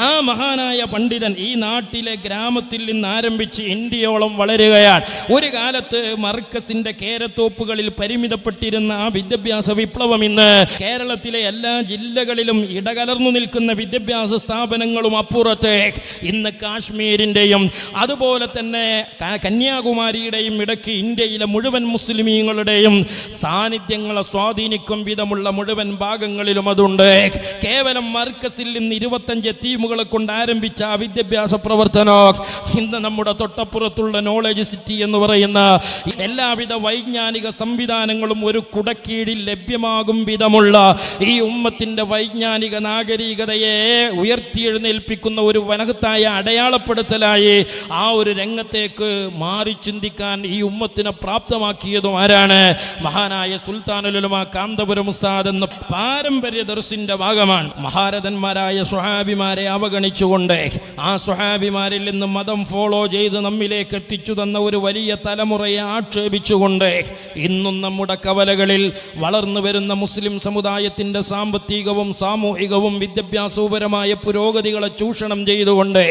ആ മഹാനായ പണ്ഡിതൻ ഈ നാട്ടിലെ ഗ്രാമത്തിൽ നിന്ന് ആരംഭിച്ച് ഇന്ത്യയോളം വളരുകയാണ്. ഒരു കാലത്ത് മർക്കസിന്റെ കേരത്തോപ്പുകളിൽ പരിമിതപ്പെട്ടിരുന്ന ആ വിദ്യാഭ്യാസ വിപ്ലവം ഇന്ന് കേരളത്തിലെ എല്ലാ ജില്ലകളിലും ഇടകലർന്നു നിൽക്കുന്ന വിദ്യാഭ്യാസ സ്ഥാപനങ്ങളും അപ്പുറത്ത് ഇന്ന് കാശ്മീരിൻ്റെയും അതുപോലെ തന്നെ കന്യാകുമാരിയുടെയും ഇടയ്ക്ക് ഇന്ത്യയിലെ മുഴുവൻ മുസ്ലിമീങ്ങളുടെയും സാന്നിധ്യങ്ങളെ സ്വാധീനിക്കും വിധമുള്ള മുഴുവൻ ഭാഗങ്ങളിലും അതുണ്ട്. കേവലം മർക്കസിൽ നിന്ന് 25 ടീമുകളെ കൊണ്ട് ആരംഭിച്ച ആ വിദ്യാഭ്യാസ പ്രവർത്തനം ഇന്ന് നമ്മുടെ തൊട്ടപ്പുറത്തുള്ള നോളജ് സിറ്റി എന്ന് പറയുന്ന എല്ലാവിധ വൈജ്ഞാനിക സംവിധാനങ്ങളും ഒരു കുടക്കീഴിൽ ലഭ്യമാകും വിധമുള്ള ഈ ഉമ്മത്തിന്റെ വൈജ്ഞാനിക നാഗരികതയെ ഉയർത്തിയെഴുന്നേൽപ്പിക്കുന്ന ഒരു വനഹത്തായ അടയാളപ്പെടുത്തലായി ആ ഒരു രംഗത്തേക്ക് മാറി ചിന്തിക്കാൻ ഈ ഉമ്മത്തിനെ പ്രാപ്തമാക്കിയതും ആരാണ്? മഹാനായ സുൽത്താനുൽ ഉലമ കാന്തപുരം ഉസ്താദ് എന്ന പാരമ്പര്യ ദർസിന്റെ ഭാഗമാണ്. മഹാരഥന്മാരായ സ്വഹാബിമാരെ അവഗണിച്ചുകൊണ്ട് ആ സ്വഹാബിമാരിൽ നിന്ന് മതം ഫോളോ ചെയ്ത് നമ്മിലേക്ക് എത്തിച്ചു തന്ന ഒരു വലിയ തലമുറയെ ആക്ഷേപിച്ചുകൊണ്ട് ഇന്നും നമ്മുടെ കവലകളിൽ വളർന്നു വരുന്ന മുസ്ലിം സമുദായത്തിന്റെ സാമ്പത്തികവും സാമൂഹികവും വിദ്യാഭ്യാസപരമായ പുരോഗതികളെ ചൂഷണം ചെയ്തുകൊണ്ട്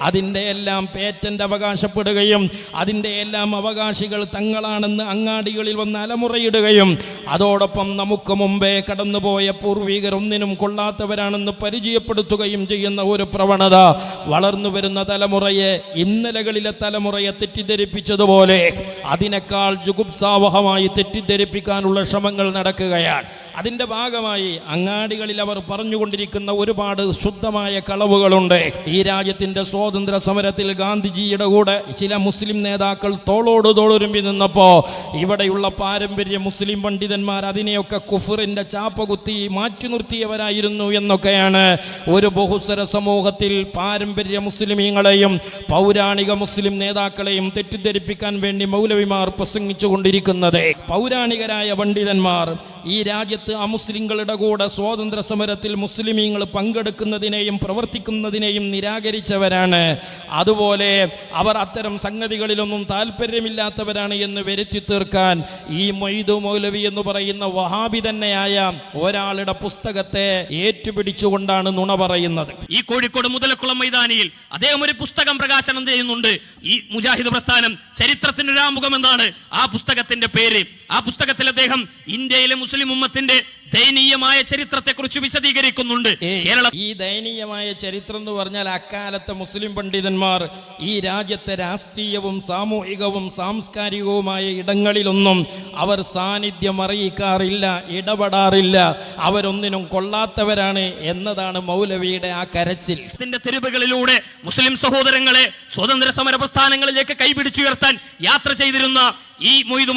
അതിൻ്റെ എല്ലാം പേറ്റന്റ് അവകാശപ്പെടുകയും അതിൻ്റെ എല്ലാം അവകാശികൾ തങ്ങളാണെന്ന് അങ്ങാടികളിൽ വന്ന് അലമുറയിടുകയും അതോടൊപ്പം നമുക്ക് മുമ്പേ കടന്നുപോയ പൂർവികർ ഒന്നിനും കൊള്ളാത്തവരാണെന്ന് പരിചയപ്പെടുത്തുകയും ചെയ്യുന്ന ഒരു പ്രവണത വളർന്നു വരുന്ന തലമുറയെ, ഇന്നലകളിലെ തലമുറയെ തെറ്റിദ്ധരിപ്പിച്ചതുപോലെ അതിനേക്കാൾ ജുഗുപ്സാവഹമായി തെറ്റിദ്ധരിപ്പിക്കാനുള്ള ശ്രമങ്ങൾ നടക്കുകയാണ്. അതിൻ്റെ ഭാഗമായി അങ്ങാടികളിൽ അവർ പറഞ്ഞുകൊണ്ടിരിക്കുന്ന ഒരുപാട് ശുദ്ധമായ കളവുകളുണ്ട്. ഈ രാജ്യത്തിൻ്റെ സ്വാതന്ത്ര്യ സമരത്തിൽ ഗാന്ധിജിയുടെ കൂടെ ചില മുസ്ലിം നേതാക്കൾ തോളോട് തോളുരുമ്പി നിന്നപ്പോൾ ഇവിടെയുള്ള പാരമ്പര്യ മുസ്ലിം പണ്ഡിതന്മാർ അതിനെയൊക്കെ കുഫറിൻ്റെ ചാപ്പകുത്തി മാറ്റി നിർത്തിയവരായിരുന്നു എന്നൊക്കെയാണ് ഒരു ബഹുസ്വര സമൂഹത്തിൽ പാരമ്പര്യ മുസ്ലിമീങ്ങളെയും പൗരാണിക മുസ്ലിം നേതാക്കളെയും തെറ്റിദ്ധരിപ്പിക്കാൻ വേണ്ടി മൗലവിമാർ പ്രസംഗിച്ചു കൊണ്ടിരിക്കുന്നത്. പൗരാണികരായ പണ്ഡിതന്മാർ ഈ രാജ്യത്ത് അമുസ്ലിങ്ങളുടെ കൂടെ സ്വാതന്ത്ര്യ സമരത്തിൽ മുസ്ലിമീങ്ങൾ പങ്കെടുക്കുന്നതിനെയും പ്രവർത്തിക്കുന്നതിനെയും നിരാകരിച്ചവരാണ്. അതുപോലെ അവർ അത്തരം സംഗതികളിലൊന്നും താല്പര്യമില്ലാത്തവരാണ് എന്ന് വരുത്തി തീർക്കാൻ ഈ മൊയ്തു മൗലവി എന്ന് പറയുന്ന വഹാബി തന്നെയായ ഒരാളുടെ പുസ്തകത്തെ ഏറ്റുപിടിച്ചുകൊണ്ടാണ് നുണ പറയുന്നത്. ഈ കോഴിക്കോട് മുതലക്കുളം മൈതാനിയിൽ അദ്ദേഹം ഒരു പുസ്തകം പ്രകാശനം ചെയ്യുന്നുണ്ട്. ഈ മുജാഹിദ് പ്രസ്ഥാനം ചരിത്രത്തിന്റെ ഒരു ആമുഖം എന്നാണ് ആ പുസ്തകത്തിന്റെ പേര്. ആ പുസ്തകത്തിൽ അദ്ദേഹം ഇന്ത്യയിലെ മുസ്ലിം ഉമ്മത്തിന്റെ ദയനീയമായ ചരിത്രത്തെക്കുറിച്ച് വിശദീകരിക്കുന്നുണ്ട്. ഈ ദയനീയമായ ചരിത്രം എന്ന് പറഞ്ഞാൽ അക്കാലത്തെ മുസ്ലിം പണ്ഡിതന്മാർ ഈ രാജ്യത്തെ രാഷ്ട്രീയവും സാമൂഹികവും സാംസ്കാരികവുമായ ഇടങ്ങളിലൊന്നും അവർ സാന്നിധ്യം അറിയിക്കാറില്ല, ഇടപെടാറില്ല, അവരൊന്നിനും കൊള്ളാത്തവരാണ് എന്നതാണ് മൗലവിയുടെ ആ കരച്ചിൽ. തെരുവുകളിലൂടെ മുസ്ലിം സഹോദരങ്ങളെ സ്വതന്ത്ര സമര പ്രസ്ഥാനങ്ങളിലേക്ക് കൈപിടിച്ചുയർത്താൻ യാത്ര ചെയ്തിരുന്ന ഈ മൊയ്തു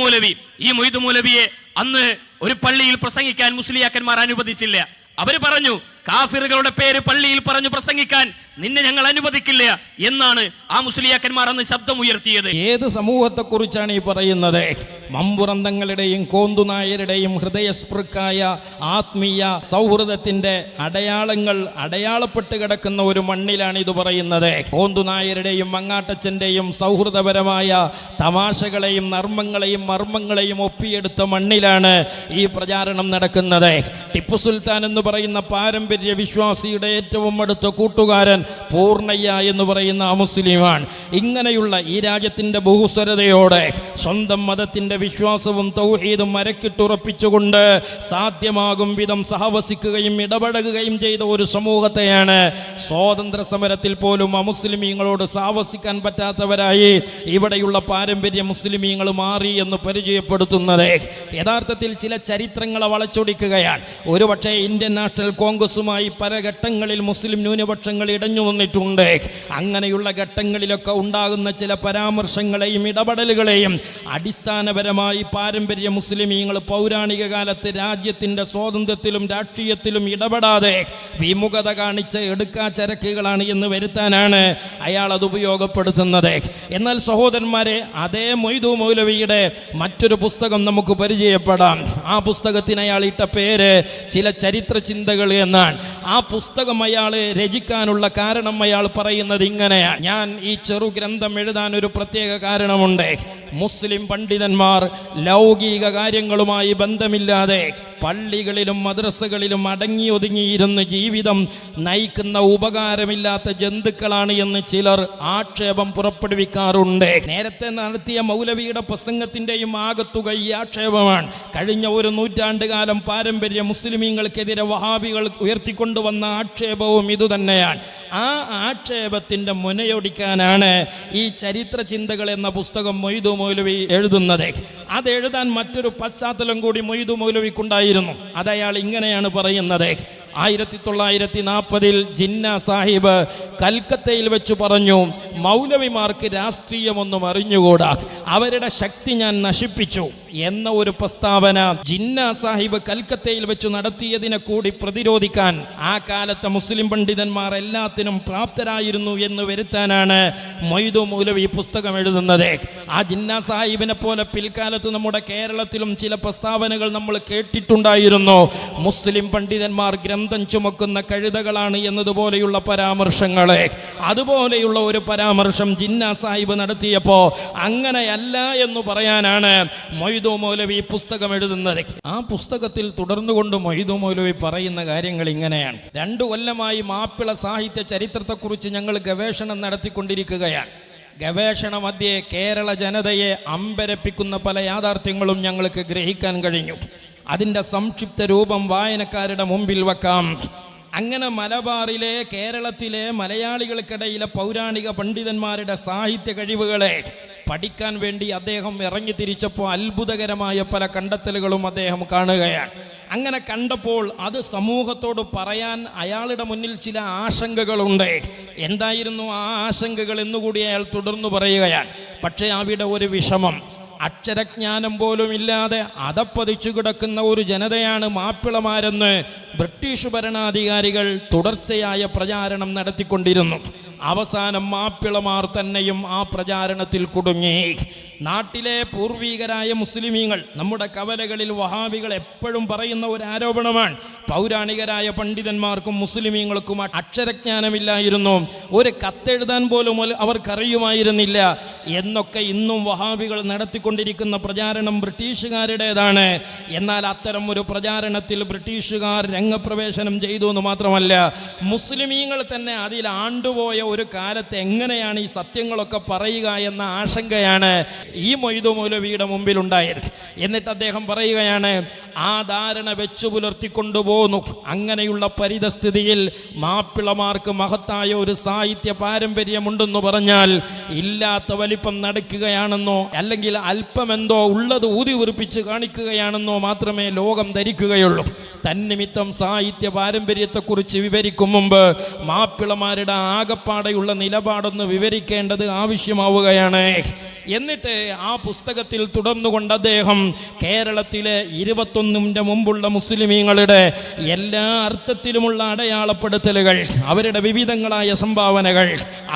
മൗലവിയെ അന്ന് ഒരു പള്ളിയിൽ പ്രസംഗിക്കാൻ മുസ്ലിയാക്കന്മാർ അനുവദിച്ചില്ല. അവര് പറഞ്ഞു, കാഫിറുകളുടെ പേര് പള്ളിയിൽ പറഞ്ഞു പ്രസംഗിക്കാൻ നിന്നെ ഞങ്ങൾ അനുവദിക്കില്ല എന്നാണ് ആ മുസ്ലിയാക്കന്മാർ അന്ന് ശബ്ദമുയർത്തിയത്. ഏത് സമൂഹത്തെക്കുറിച്ചാണ് ഈ പറയുന്നത്? മമ്പുറന്തങ്ങളുടെയും കോന്തുനായരുടെയും ഹൃദയസ്പൃക്കായ ആത്മീയ സൗഹൃദത്തിന്റെ അടയാളങ്ങൾ അടയാളപ്പെട്ട് കിടക്കുന്ന ഒരു മണ്ണിലാണ് ഇത് പറയുന്നത്. കോന്തുനായരുടെയും മങ്ങാട്ടച്ചന്റെയും സൗഹൃദപരമായ തമാശകളെയും നർമ്മങ്ങളെയും മർമ്മങ്ങളെയും ഒപ്പിയെടുത്ത മണ്ണിലാണ് ഈ പ്രചാരണം നടക്കുന്നത്. ടിപ്പു സുൽത്താൻ എന്ന് പറയുന്ന പാരമ്പര്യ വിശ്വാസിയുടെ ഏറ്റവും അടുത്ത കൂട്ടുകാരൻ പൂർണ്ണയ്യ എന്ന് പറയുന്ന മുസ്ലിമാണ്. ഇങ്ങനെയുള്ള ഈ രാജ്യത്തിന്റെ ബഹുസ്വരതയോടെ സ്വന്തം മതത്തിന്റെ വിശ്വാസവും തൗഹീദും മരക്കിട്ടുറപ്പിച്ചുകൊണ്ട് സാധ്യമാകും വിധം സഹവസിക്കുകയും ഇടപഴകുകയും ചെയ്ത ഒരു സമൂഹത്തെയാണ് സ്വാതന്ത്ര്യ സമരത്തിൽ പോലും അമുസ്ലിമീങ്ങളോട് സാവസിക്കാൻ പറ്റാത്തവരായി ഇവിടെയുള്ള പാരമ്പര്യ മുസ്ലിമീങ്ങൾ മാറി എന്ന് പരിചയപ്പെടുത്തുന്നത്. യഥാർത്ഥത്തിൽ ചില ചരിത്രങ്ങളെ വളച്ചൊടിക്കുകയാണ്. ഒരുപക്ഷെ ഇന്ത്യൻ നാഷണൽ കോൺഗ്രസുമായി പല ഘട്ടങ്ങളിൽ മുസ്ലിം ന്യൂനപക്ഷങ്ങൾ ഇടഞ്ഞു വന്നിട്ടുണ്ട്. അങ്ങനെയുള്ള ഘട്ടങ്ങളിലൊക്കെ ഉണ്ടാകുന്ന ചില പരാമർശങ്ങളെയും ഇടപെടലുകളെയും അടിസ്ഥാനപരമായി പാരമ്പര്യ മുസ്ലിമീങ്ങൾ പൗരാണിക കാലത്ത് രാജ്യത്തിന്റെ സ്വാതന്ത്ര്യത്തിലും രാഷ്ട്രീയത്തിലും ഇടപെടാതെ വിമുഖത കാണിച്ച എടുക്കാച്ചരക്കുകളാണ് എന്ന് വരുത്താനാണ് അയാൾ അത് ഉപയോഗപ്പെടുത്തുന്നത്. എന്നാൽ സഹോദരന്മാരെ, അതേ മൊയ്തു മൗലവിയുടെ മറ്റൊരു പുസ്തകം നമുക്ക് പരിചയപ്പെടാം. ആ പുസ്തകത്തിന് അയാൾ ഇട്ട പേര് ചില ചരിത്ര ചിന്തകൾ എന്നാണ്. ആ പുസ്തകം അയാൾ രചിക്കാനുള്ള കാരണം അയാൾ പറയുന്നത് ഇങ്ങനെയാണ്: ഞാൻ ഈ ചെറു ഗ്രന്ഥം എഴുതാൻ ഒരു പ്രത്യേക കാരണമുണ്ട്. മുസ്ലിം പണ്ഡിതന്മാർ ലൗകിക കാര്യങ്ങളുമായി ബന്ധമില്ലാതെ പള്ളികളിലും മദ്രസകളിലും അടങ്ങി ഒതുങ്ങിയിരുന്ന് ജീവിതം നയിക്കുന്ന ഉപകാരമില്ലാത്ത ജന്തുക്കളാണ് എന്ന് ചിലർ ആക്ഷേപം പുറപ്പെടുവിക്കാറുണ്ട്. നേരത്തെ നടത്തിയ മൗലവിയുടെ പ്രസംഗത്തിന്റെയും ആകത്തുക ഈ ആക്ഷേപമാണ്. കഴിഞ്ഞ ഒരു നൂറ്റാണ്ടുകാലം പാരമ്പര്യ മുസ്ലിമീങ്ങൾക്കെതിരെ വഹാബികൾ ഉയർത്തിക്കൊണ്ടുവന്ന ആക്ഷേപവും ഇതുതന്നെയാണ്. ആ ആക്ഷേപത്തിന്റെ മുനയൊടിക്കാനാണ് ഈ ചരിത്ര ചിന്തകൾ എന്ന പുസ്തകം മൊയ്തു മൗലവി എഴുതുന്നത്. അതെഴുതാൻ മറ്റൊരു പശ്ചാത്തലം കൂടി മൊയ്തു മൗലവിക്കുണ്ടായിരുന്നു. അതയാൾ ഇങ്ങനെയാണ് പറയുന്നത്: 1940 ജിന്ന സാഹിബ് കൽക്കത്തയിൽ വെച്ച് പറഞ്ഞു, മൗലവിമാർക്ക് രാഷ്ട്രീയമൊന്നും അറിഞ്ഞുകൂടാ, അവരുടെ ശക്തി ഞാൻ നശിപ്പിച്ചു എന്ന ഒരു പ്രസ്താവന ജിന്ന സാഹിബ് കൽക്കത്തയിൽ വെച്ച് നടത്തിയതിനെ കൂടി പ്രതിരോധിക്കാൻ ആ കാലത്തെ മുസ്ലിം പണ്ഡിതന്മാർ എല്ലാത്തിനും പ്രാപ്തരായിരുന്നു എന്ന് വരുത്താനാണ് മൊയ്തു മൗലവി പുസ്തകം എഴുതുന്നത്. ആ ജിന്ന സാഹിബിനെ പോലെ പിൽക്കാലത്ത് നമ്മുടെ കേരളത്തിലും ചില പ്രസ്താവനകൾ നമ്മൾ കേട്ടിട്ടുണ്ടായിരുന്നു. മുസ്ലിം പണ്ഡിതന്മാർ ഗ്രന്ഥം ചുമക്കുന്ന കഴുതകളാണ് എന്നതുപോലെയുള്ള പരാമർശങ്ങളെ, അതുപോലെയുള്ള ഒരു പരാമർശം ജിന്ന സാഹിബ് നടത്തിയപ്പോൾ അങ്ങനെയല്ല എന്ന് പറയാനാണ് മൊയ്തു മൗലവി പുസ്തകം എഴുതുന്നത്. ആ പുസ്തകത്തിൽ തുടർന്നുകൊണ്ട് മൊയ്തു മൗലവി പറയുന്ന കാര്യങ്ങൾ ഇങ്ങനെയാണ്: 2 കൊല്ലമായി മാപ്പിള സാഹിത്യ ചരിത്രത്തെക്കുറിച്ച് ഞങ്ങൾ ഗവേഷണം നടത്തിക്കൊണ്ടിരിക്കുകയാണ്. ഗവേഷണ മധ്യേ കേരള ജനതയെ അമ്പരപ്പിക്കുന്ന പല യാഥാർത്ഥ്യങ്ങളും ഞങ്ങൾക്ക് ഗ്രഹിക്കാൻ കഴിഞ്ഞു. അതിൻ്റെ സംക്ഷിപ്ത രൂപം വായനക്കാരുടെ മുമ്പിൽ വെക്കാം. അങ്ങനെ മലബാറിലെ കേരളത്തിലെ മലയാളികൾക്കിടയിലെ പൗരാണിക പണ്ഡിതന്മാരുടെ സാഹിത്യ കഴിവുകളെ പഠിക്കാൻ വേണ്ടി അദ്ദേഹം ഇറങ്ങി തിരിച്ചപ്പോൾ അത്ഭുതകരമായ പല കണ്ടെത്തലുകളും അദ്ദേഹം കാണുകയാണ്. അങ്ങനെ കണ്ടപ്പോൾ അത് സമൂഹത്തോട് പറയാൻ അയാളുടെ മുന്നിൽ ചില ആശങ്കകളുണ്ട്. എന്തായിരുന്നു ആ ആശങ്കകൾ എന്നുകൂടി അയാൾ തുടർന്നു പറയുകയാണ്. പക്ഷേ അവിടെ ഒരു വിഷമം: അക്ഷരജ്ഞാനം പോലും ഇല്ലാതെ അതപ്പതിച്ചു കിടക്കുന്ന ഒരു ജനതയാണ് മാപ്പിളമാരെന്ന് ബ്രിട്ടീഷ് ഭരണാധികാരികൾ തുടർച്ചയായ പ്രചാരണം നടത്തിക്കൊണ്ടിരുന്നു. അവസാനം മാപ്പിളമാർ തന്നെയും ആ പ്രചാരണത്തിൽ കുടുങ്ങി. നാട്ടിലെ പൂർവികരായ മുസ്ലിമീങ്ങൾ, നമ്മുടെ കവലകളിൽ വഹാബികൾ എപ്പോഴും പറയുന്ന ഒരു ആരോപണമാണ്: പൗരാണികരായ പണ്ഡിതന്മാർക്കും മുസ്ലിമീങ്ങൾക്കും അക്ഷരജ്ഞാനമില്ലായിരുന്നു, ഒരു കത്തെഴുതാൻ പോലും അവർക്കറിയുമായിരുന്നില്ല എന്നൊക്കെ ഇന്നും വഹാബികൾ നടത്തിക്കൊണ്ടിരിക്കുന്ന പ്രചാരണം ബ്രിട്ടീഷുകാരുടേതാണ്. എന്നാൽ അത്തരം ഒരു പ്രചാരണത്തിൽ ബ്രിട്ടീഷുകാർ രംഗപ്രവേശനം ചെയ്തു എന്ന് മാത്രമല്ല, മുസ്ലിമീങ്ങൾ തന്നെ അതിൽ ആണ്ടുപോയ ഒരു കാലത്ത് എങ്ങനെയാണ് ഈ സത്യങ്ങളൊക്കെ പറയുക എന്ന ആശങ്കയാണ് ഈ മൊയ്തു മൗലവിയുടെ മുമ്പിൽ ഉണ്ടായത്. എന്നിട്ട് അദ്ദേഹം പറയുകയാണ്, ആ ധാരണ വെച്ചു പുലർത്തിക്കൊണ്ടുപോകുന്നു. അങ്ങനെയുള്ള പരിതസ്ഥിതിയിൽ മാപ്പിളമാർക്ക് മഹത്തായ ഒരു സാഹിത്യ പാരമ്പര്യമുണ്ടെന്ന് പറഞ്ഞാൽ ഇല്ലാത്ത വലിപ്പം നടക്കുകയാണെന്നോ അല്ലെങ്കിൽ അല്പമെന്തോ ഉള്ളത് ഊതി ഉറപ്പിച്ച് കാണിക്കുകയാണെന്നോ മാത്രമേ ലോകം ധരിക്കുകയുള്ളൂ. തന്നിമിത്തം സാഹിത്യ പാരമ്പര്യത്തെക്കുറിച്ച് വിവരിക്കും മുമ്പ് മാപ്പിളമാരുടെ ആകപ്പാടെയുള്ള നിലപാടൊന്ന് വിവരിക്കേണ്ടത് ആവശ്യമാവുകയാണ്. എന്നിട്ട് ആ പുസ്തകത്തിൽ തുടർന്നുകൊണ്ട് അദ്ദേഹം കേരളത്തിലെ 21 മുമ്പുള്ള മുസ്ലിമീങ്ങളുടെ എല്ലാ അർത്ഥത്തിലുമുള്ള അടയാളപ്പെടുത്തലുകൾ, അവരുടെ വിവിധങ്ങളായ സംഭാവനകൾ,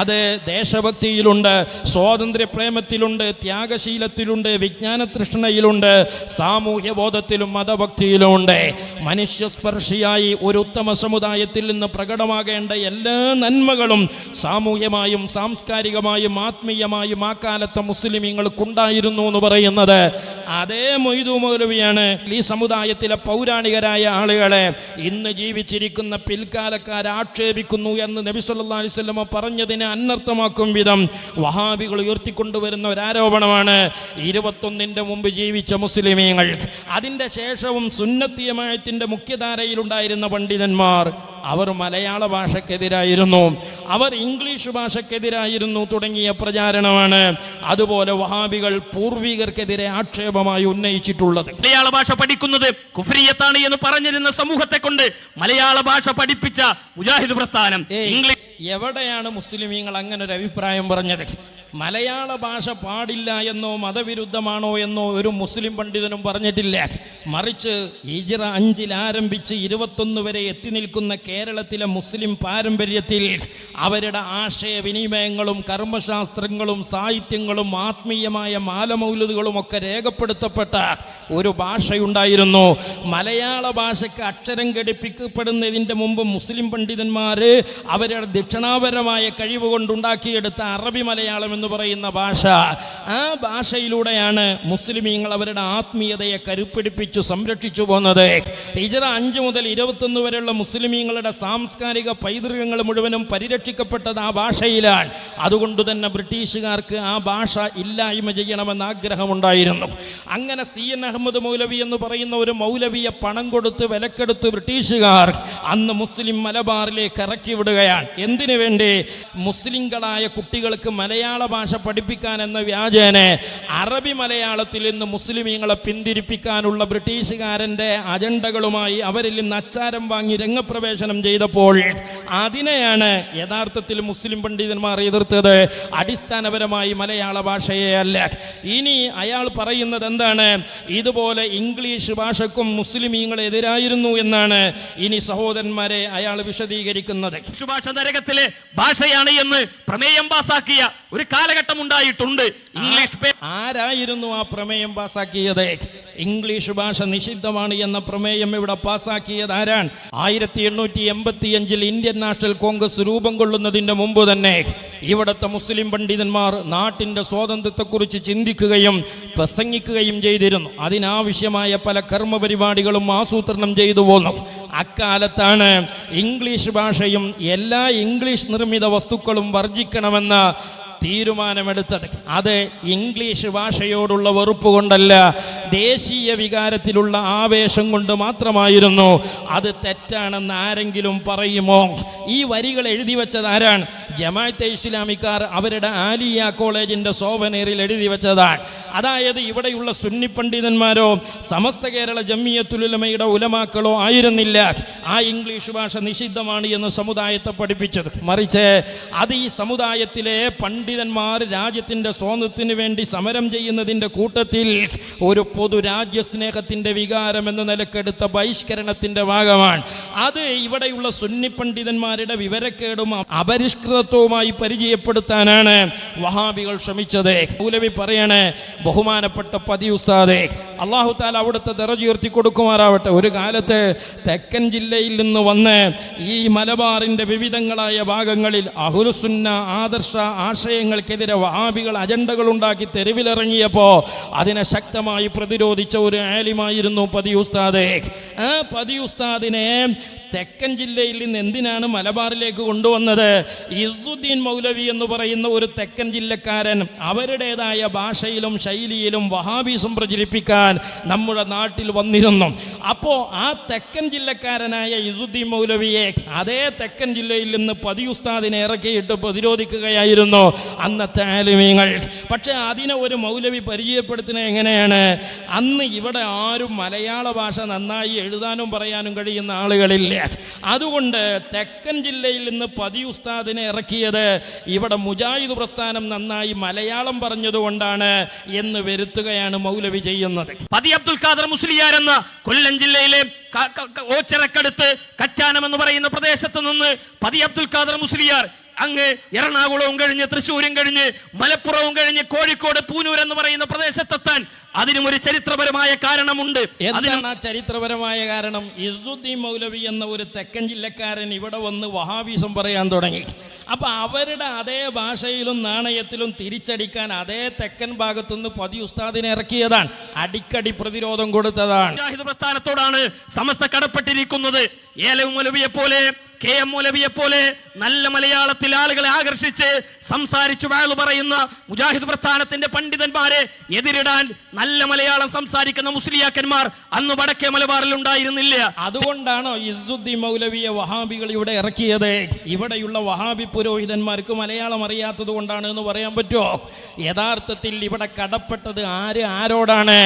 അത് ദേശഭക്തിയിലുണ്ട്, സ്വാതന്ത്ര്യ പ്രേമത്തിലുണ്ട്, ത്യാഗശീലത്തിലുണ്ട്, വിജ്ഞാനതൃഷ്ണയിലുണ്ട്, സാമൂഹ്യ ബോധത്തിലും മതഭക്തിയിലുമുണ്ട്. മനുഷ്യസ്പർശിയായി ഒരു ഉത്തമ സമുദായത്തിൽ നിന്ന് പ്രകടമാകേണ്ട എല്ലാ നന്മകളും സാമൂഹ്യമായും സാംസ്കാരികമായും ആത്മീയമായും ആ കാലത്തെ മുസ്ലിമീങ്ങൾക്കുണ്ടായിരുന്നു എന്ന് പറയുന്നത് അതേ മൊയ്തു മൗലവിയാണ്. ഈ സമുദായത്തിലെ പൗരാണികരായ ആളുകളെ ഇന്ന് ജീവിച്ചിരിക്കുന്ന പിൽക്കാലക്കാർ ആക്ഷേപിക്കുന്നു എന്ന് നബി സല്ലല്ലാഹു അലൈഹി വസല്ലം പറഞ്ഞതിനെ അനർത്ഥമാക്കും വിധം വഹാബികൾ ഉയർത്തിക്കൊണ്ടുവരുന്ന ഒരു ആരോപണമാണ് 21 മുമ്പ് ജീവിച്ച മുസ്ലിമീങ്ങൾ, അതിൻ്റെ ശേഷവും സുന്നത്തി ജമാഅത്തിന്റെ മുഖ്യധാരയിലുണ്ടായിരുന്ന പണ്ഡിതന്മാർ, അവർ മലയാള ഭാഷക്കെതിരായിരുന്നു, അവർ ഇംഗ്ലീഷ് ഭാഷക്കെതിരായിരുന്നു തുടങ്ങിയ പ്രചാരണമാണ് അതുപോലെ വഹാബികൾ പൂർവികർക്കെതിരെ ആക്ഷേപമായി ഉന്നയിച്ചിട്ടുള്ളത്. മലയാള ഭാഷ പഠിക്കുന്നത് കുഫ്രിയത്താണ് എന്ന് പറഞ്ഞിരുന്ന സമൂഹത്തെ കൊണ്ട് മലയാള ഭാഷ പഠിപ്പിച്ച മുജാഹിദ് പ്രസ്ഥാനം എവിടെയാണ് മുസ്ലിമീങ്ങൾ അങ്ങനെ ഒരു അഭിപ്രായം പറഞ്ഞത്? മലയാള ഭാഷ പാടില്ല എന്നോ മതവിരുദ്ധമാണോ എന്നോ ഒരു മുസ്ലിം പണ്ഡിതനും പറഞ്ഞിട്ടില്ല. മറിച്ച് ഹിജ്റ 5 ആരംഭിച്ച് 21 വരെ എത്തി നിൽക്കുന്ന കേരളത്തിലെ മുസ്ലിം പാരമ്പര്യത്തിൽ അവരുടെ ആശയവിനിമയങ്ങളും കർമ്മശാസ്ത്രങ്ങളും സാഹിത്യങ്ങളും ആത്മീയമായ മാലമൗലിദുകളും ഒക്കെ രേഖപ്പെടുത്തപ്പെട്ട ഒരു ഭാഷയുണ്ടായിരുന്നു. മലയാള ഭാഷയ്ക്ക് അക്ഷരം ഘടിപ്പിക്കപ്പെടുന്നതിൻ്റെ മുമ്പ് മുസ്ലിം പണ്ഡിതന്മാർ അവരുടെ വീക്ഷണാപരമായ കഴിവ് കൊണ്ടുണ്ടാക്കിയെടുത്ത അറബി മലയാളം എന്ന് പറയുന്ന ഭാഷ, ആ ഭാഷയിലൂടെയാണ് മുസ്ലിമീങ്ങൾ അവരുടെ ആത്മീയതയെ കരുപ്പിടിപ്പിച്ചു സംരക്ഷിച്ചു പോന്നത്. ഹിജ്റ 5 മുതൽ 21 വരെയുള്ള മുസ്ലിമീങ്ങളുടെ സാംസ്കാരിക പൈതൃകങ്ങൾ മുഴുവനും പരിരക്ഷിക്കപ്പെട്ടത് ആ ഭാഷയിലാണ്. അതുകൊണ്ട് തന്നെ ബ്രിട്ടീഷുകാർക്ക് ആ ഭാഷ ഇല്ലായ്മ ചെയ്യണമെന്ന് ആഗ്രഹമുണ്ടായിരുന്നു. അങ്ങനെ CN അഹമ്മദ് മൗലവി എന്ന് പറയുന്ന ഒരു മൗലവിയെ പണം കൊടുത്ത് വിലക്കെടുത്ത് ബ്രിട്ടീഷുകാർ അന്ന് മുസ്ലിം മലബാറിലേക്ക് ഇറക്കി വിടുകയാണ്. എന്തിനു വേണ്ടി? മുസ്ലിങ്ങളായ കുട്ടികൾക്ക് മലയാള ഭാഷ പഠിപ്പിക്കാൻ എന്ന വ്യാജേനെ അറബി മലയാളത്തിൽ നിന്ന് മുസ്ലിമീങ്ങളെ പിന്തിരിപ്പിക്കാനുള്ള ബ്രിട്ടീഷുകാരൻ്റെ അജണ്ടകളുമായി അവരിൽ നിന്ന് അച്ചാരം വാങ്ങി രംഗപ്രവേശനം ചെയ്തപ്പോൾ അതിനെയാണ് യഥാർത്ഥത്തിൽ മുസ്ലിം പണ്ഡിതന്മാർ എതിർത്തത്, അടിസ്ഥാനപരമായി മലയാള ഭാഷയെ അല്ല. ഇനി അയാൾ പറയുന്നത് എന്താണ്? ഇതുപോലെ ഇംഗ്ലീഷ് ഭാഷക്കും മുസ്ലിമീങ്ങളെതിരായിരുന്നു എന്നാണ് ഇനി സഹോദരന്മാരെ അയാൾ വിശദീകരിക്കുന്നത്. ഭാഷ നരകത്തിലെ ഭാഷയാണ് എന്ന് പ്രമേയം പാസാക്കിയ ഒരു കാലഘട്ടം ഉണ്ടായിട്ടുണ്ട്. ഇംഗ്ലീഷ് ആരായിരുന്നു ആ പ്രമേയം പാസാക്കിയത്? ഇംഗ്ലീഷ് ഭാഷ നിഷിദ്ധമാണ് എന്ന പ്രമേയം ഇവിടെ പാസാക്കിയത് ആരാണ്? 1885 ഇന്ത്യൻ നാഷണൽ കോൺഗ്രസ് രൂപം കൊള്ളുന്നതിന്റെ മുമ്പ് തന്നെ ഇവിടുത്തെ മുസ്ലിം പണ്ഡിതന്മാർ നാട്ടിന്റെ സ്വാതന്ത്ര്യത്തെക്കുറിച്ച് ചിന്തിക്കുകയും പ്രസംഗിക്കുകയും ചെയ്തിരുന്നു. അതിനാവശ്യമായ പല കർമ്മപരിപാടികളും ആസൂത്രണം ചെയ്തു പോന്നു. അക്കാലത്താണ് ഇംഗ്ലീഷ് ഭാഷയും എല്ലാ ഇംഗ്ലീഷ് നിർമ്മിത വസ്തുക്കളും വർജിക്കണമെന്ന തീരുമാനമെടുത്തത്. അത് ഇംഗ്ലീഷ് ഭാഷയോടുള്ള വെറുപ്പ് കൊണ്ടല്ല, ദേശീയ വികാരത്തിലുള്ള ആവേശം കൊണ്ട് മാത്രമായിരുന്നു. അത് തെറ്റാണെന്ന് ആരെങ്കിലും പറയുമോ? ഈ വരികൾ എഴുതി വെച്ചത് ആരാണ്? ജമാഅത്തെ ഇസ്ലാമിക്കാർ അവരുടെ ആലിയ കോളേജിന്റെ സോവനീറിൽ എഴുതി വെച്ചതാണ്. അതായത് ഇവിടെയുള്ള സുന്നി പണ്ഡിതന്മാരോ സമസ്ത കേരള ജമിയത്തുൽ ഉലമയുടെ ഉലമാക്കളോ ആയിരുന്നില്ല ആ ഇംഗ്ലീഷ് ഭാഷ നിഷിദ്ധമാണ് എന്ന് സമുദായത്തെ പഠിപ്പിച്ചത്. മറിച്ച് അത് ഈ സമുദായത്തിലെ പണ്ഡിതന്മാർ രാജ്യത്തിന്റെ സ്വാതന്ത്ര്യത്തിന് വേണ്ടി സമരം ചെയ്യുന്നതിന്റെ കൂട്ടത്തിൽ ഒരു പൊതു രാജ്യസ്നേഹത്തിന്റെ വികാരം എന്ന നിലക്കെടുത്ത ബഹിഷ്കരണത്തിന്റെ ഭാഗമാണ്. അത് ഇവിടെയുള്ള സുന്നി പണ്ഡിതന്മാരുടെ വിവരക്കേടും അപരിഷ്കൃതത്വവുമായി പരിചയപ്പെടുത്താനാണ് വഹാബികൾ ശ്രമിച്ചത്. മൗലവി പറയണേ, ബഹുമാനപ്പെട്ട പതി ഉസ്താദേ, അല്ലാഹു തആല അവിടുത്തെ ദറജ ഉയർത്തി കൊടുക്കുമാറാവട്ടെ. ഒരു കാലത്ത് തെക്കൻ ജില്ലയിൽ നിന്ന് വന്ന് ഈ മലബാറിന്റെ വിവിധങ്ങളായ ഭാഗങ്ങളിൽ അഹ്ലുസുന്ന ആദർശ ആശയങ്ങൾക്കെതിരെ വഹാബികൾ അജണ്ടകൾ ഉണ്ടാക്കി തെരുവിലിറങ്ങിയപ്പോൾ അതിനെ ശക്തമായി പ്രതിരോധിച്ച ഒരു ആലിമായിരുന്നു പതി ഉസ്താദ്. ആ പതി ഉസ്താദിനെ തെക്കൻ ജില്ലയിൽ നിന്ന് എന്തിനാണ് മലബാറിലേക്ക് കൊണ്ടുവന്നത്? ഇസുദ്ദീൻ മൗലവി എന്ന് പറയുന്ന ഒരു തെക്കൻ ജില്ലക്കാരൻ അവരുടേതായ ഭാഷയിലും ശൈലിയിലും വഹാബിസം പ്രചരിപ്പിക്കാൻ നമ്മുടെ നാട്ടിൽ വന്നിരുന്നു. അപ്പോൾ ആ തെക്കൻ ജില്ലക്കാരനായ ഇസുദ്ദീൻ മൗലവിയെ അതേ തെക്കൻ ജില്ലയിൽ നിന്ന് പതി ഉസ്താദിനെ ഇറക്കിയിട്ട് പ്രതിരോധിക്കുകയായിരുന്നു അന്നത്തെ ആലിമീങ്ങൾ. പക്ഷെ അതിനെ ഒരു മൗലവി പരിചയപ്പെടുത്തുന്നത് എങ്ങനെയാണ്? അന്ന് ഇവിടെ ആരും മലയാള ഭാഷ നന്നായി എഴുതാനും പറയാനും കഴിയുന്ന ആളുകളില്ല. അതുകൊണ്ട് തെക്കൻ ജില്ലയിൽ നിന്ന് പതി ഉസ്താദിനെ ഇറക്കിയത് ഇവിടെ മുജാഹിദ് പ്രസ്ഥാനം നന്നായി മലയാളം പറഞ്ഞതുകൊണ്ടാണ് എന്ന് വരുത്തുകയാണ് മൗലവി ചെയ്യുന്നത്. പതി അബ്ദുൽ ഖാദർ മുസ്ലിയാർ എന്ന കൊല്ലം ജില്ലയിലെ ഓച്ചിറക്കടുത്ത് കറ്റാനം എന്ന് പറയുന്ന പ്രദേശത്ത് നിന്ന് പതി അബ്ദുൽ ഖാദർ മുസ്ലിയാർ അങ്ങ് എറണാകുളവും കഴിഞ്ഞ് തൃശ്ശൂരും കഴിഞ്ഞ് മലപ്പുറവും കഴിഞ്ഞ് കോഴിക്കോട് പൂനൂർ എന്ന് പറയുന്ന പ്രദേശത്തെത്താൻ അതിനും ഒരു ചരിത്രപരമായ കാരണമുണ്ട്. എന്താണ് ആ ചരിത്രപരമായ കാരണം? ഇസുദ്ദീൻ മൗലവി എന്ന ഒരു തെക്കൻ ജില്ലക്കാരൻ ഇവിടെ വന്ന് വഹാബിസം പറയാൻ തുടങ്ങി. അപ്പൊ അവരുടെ അതേ ഭാഷയിലും നാണയത്തിലും തിരിച്ചടിക്കാൻ അതേ തെക്കൻ ഭാഗത്തുനിന്ന് പതി ഉസ്താദിനെ ഇറക്കിയതാണ്, അടിക്കടി പ്രതിരോധം കൊടുത്തതാണ്. മുജാഹിദ് പ്രസ്ഥാനത്തോടാണ് സമസ്ത കടപ്പെട്ടിരിക്കുന്നത്. ഏലം മൗലവിയെ പോലെ KM മൗലവിയെ പോലെ നല്ല മലയാളത്തിൽ ആളുകളെ ആകർഷിച്ച് സംസാരിച്ചു വാഴ് പറയുന്ന മുജാഹിദ് പ്രസ്ഥാനത്തിന്റെ പണ്ഡിതന്മാരെ എതിരിടാൻ നല്ല മലയാളം സംസാരിക്കുന്ന മുസ്ലിയാക്കന്മാർ അന്ന് വടക്കേ മലബാറിൽ ഉണ്ടായിരുന്നില്ല. അതുകൊണ്ടാണോ ഇസുദ്ദീൻ മൗലവിയെ വഹാബികൾ ഇവിടെ ഇറക്കിയത്? ഇവിടെയുള്ള വഹാബി പുരോഹിതന്മാർക്ക് മലയാളം അറിയാത്തത് കൊണ്ടാണ് എന്ന് പറയാൻ പറ്റുമോ? യഥാർത്ഥത്തിൽ ഇവിടെ കടപ്പെട്ടത് ആരോടാണ്?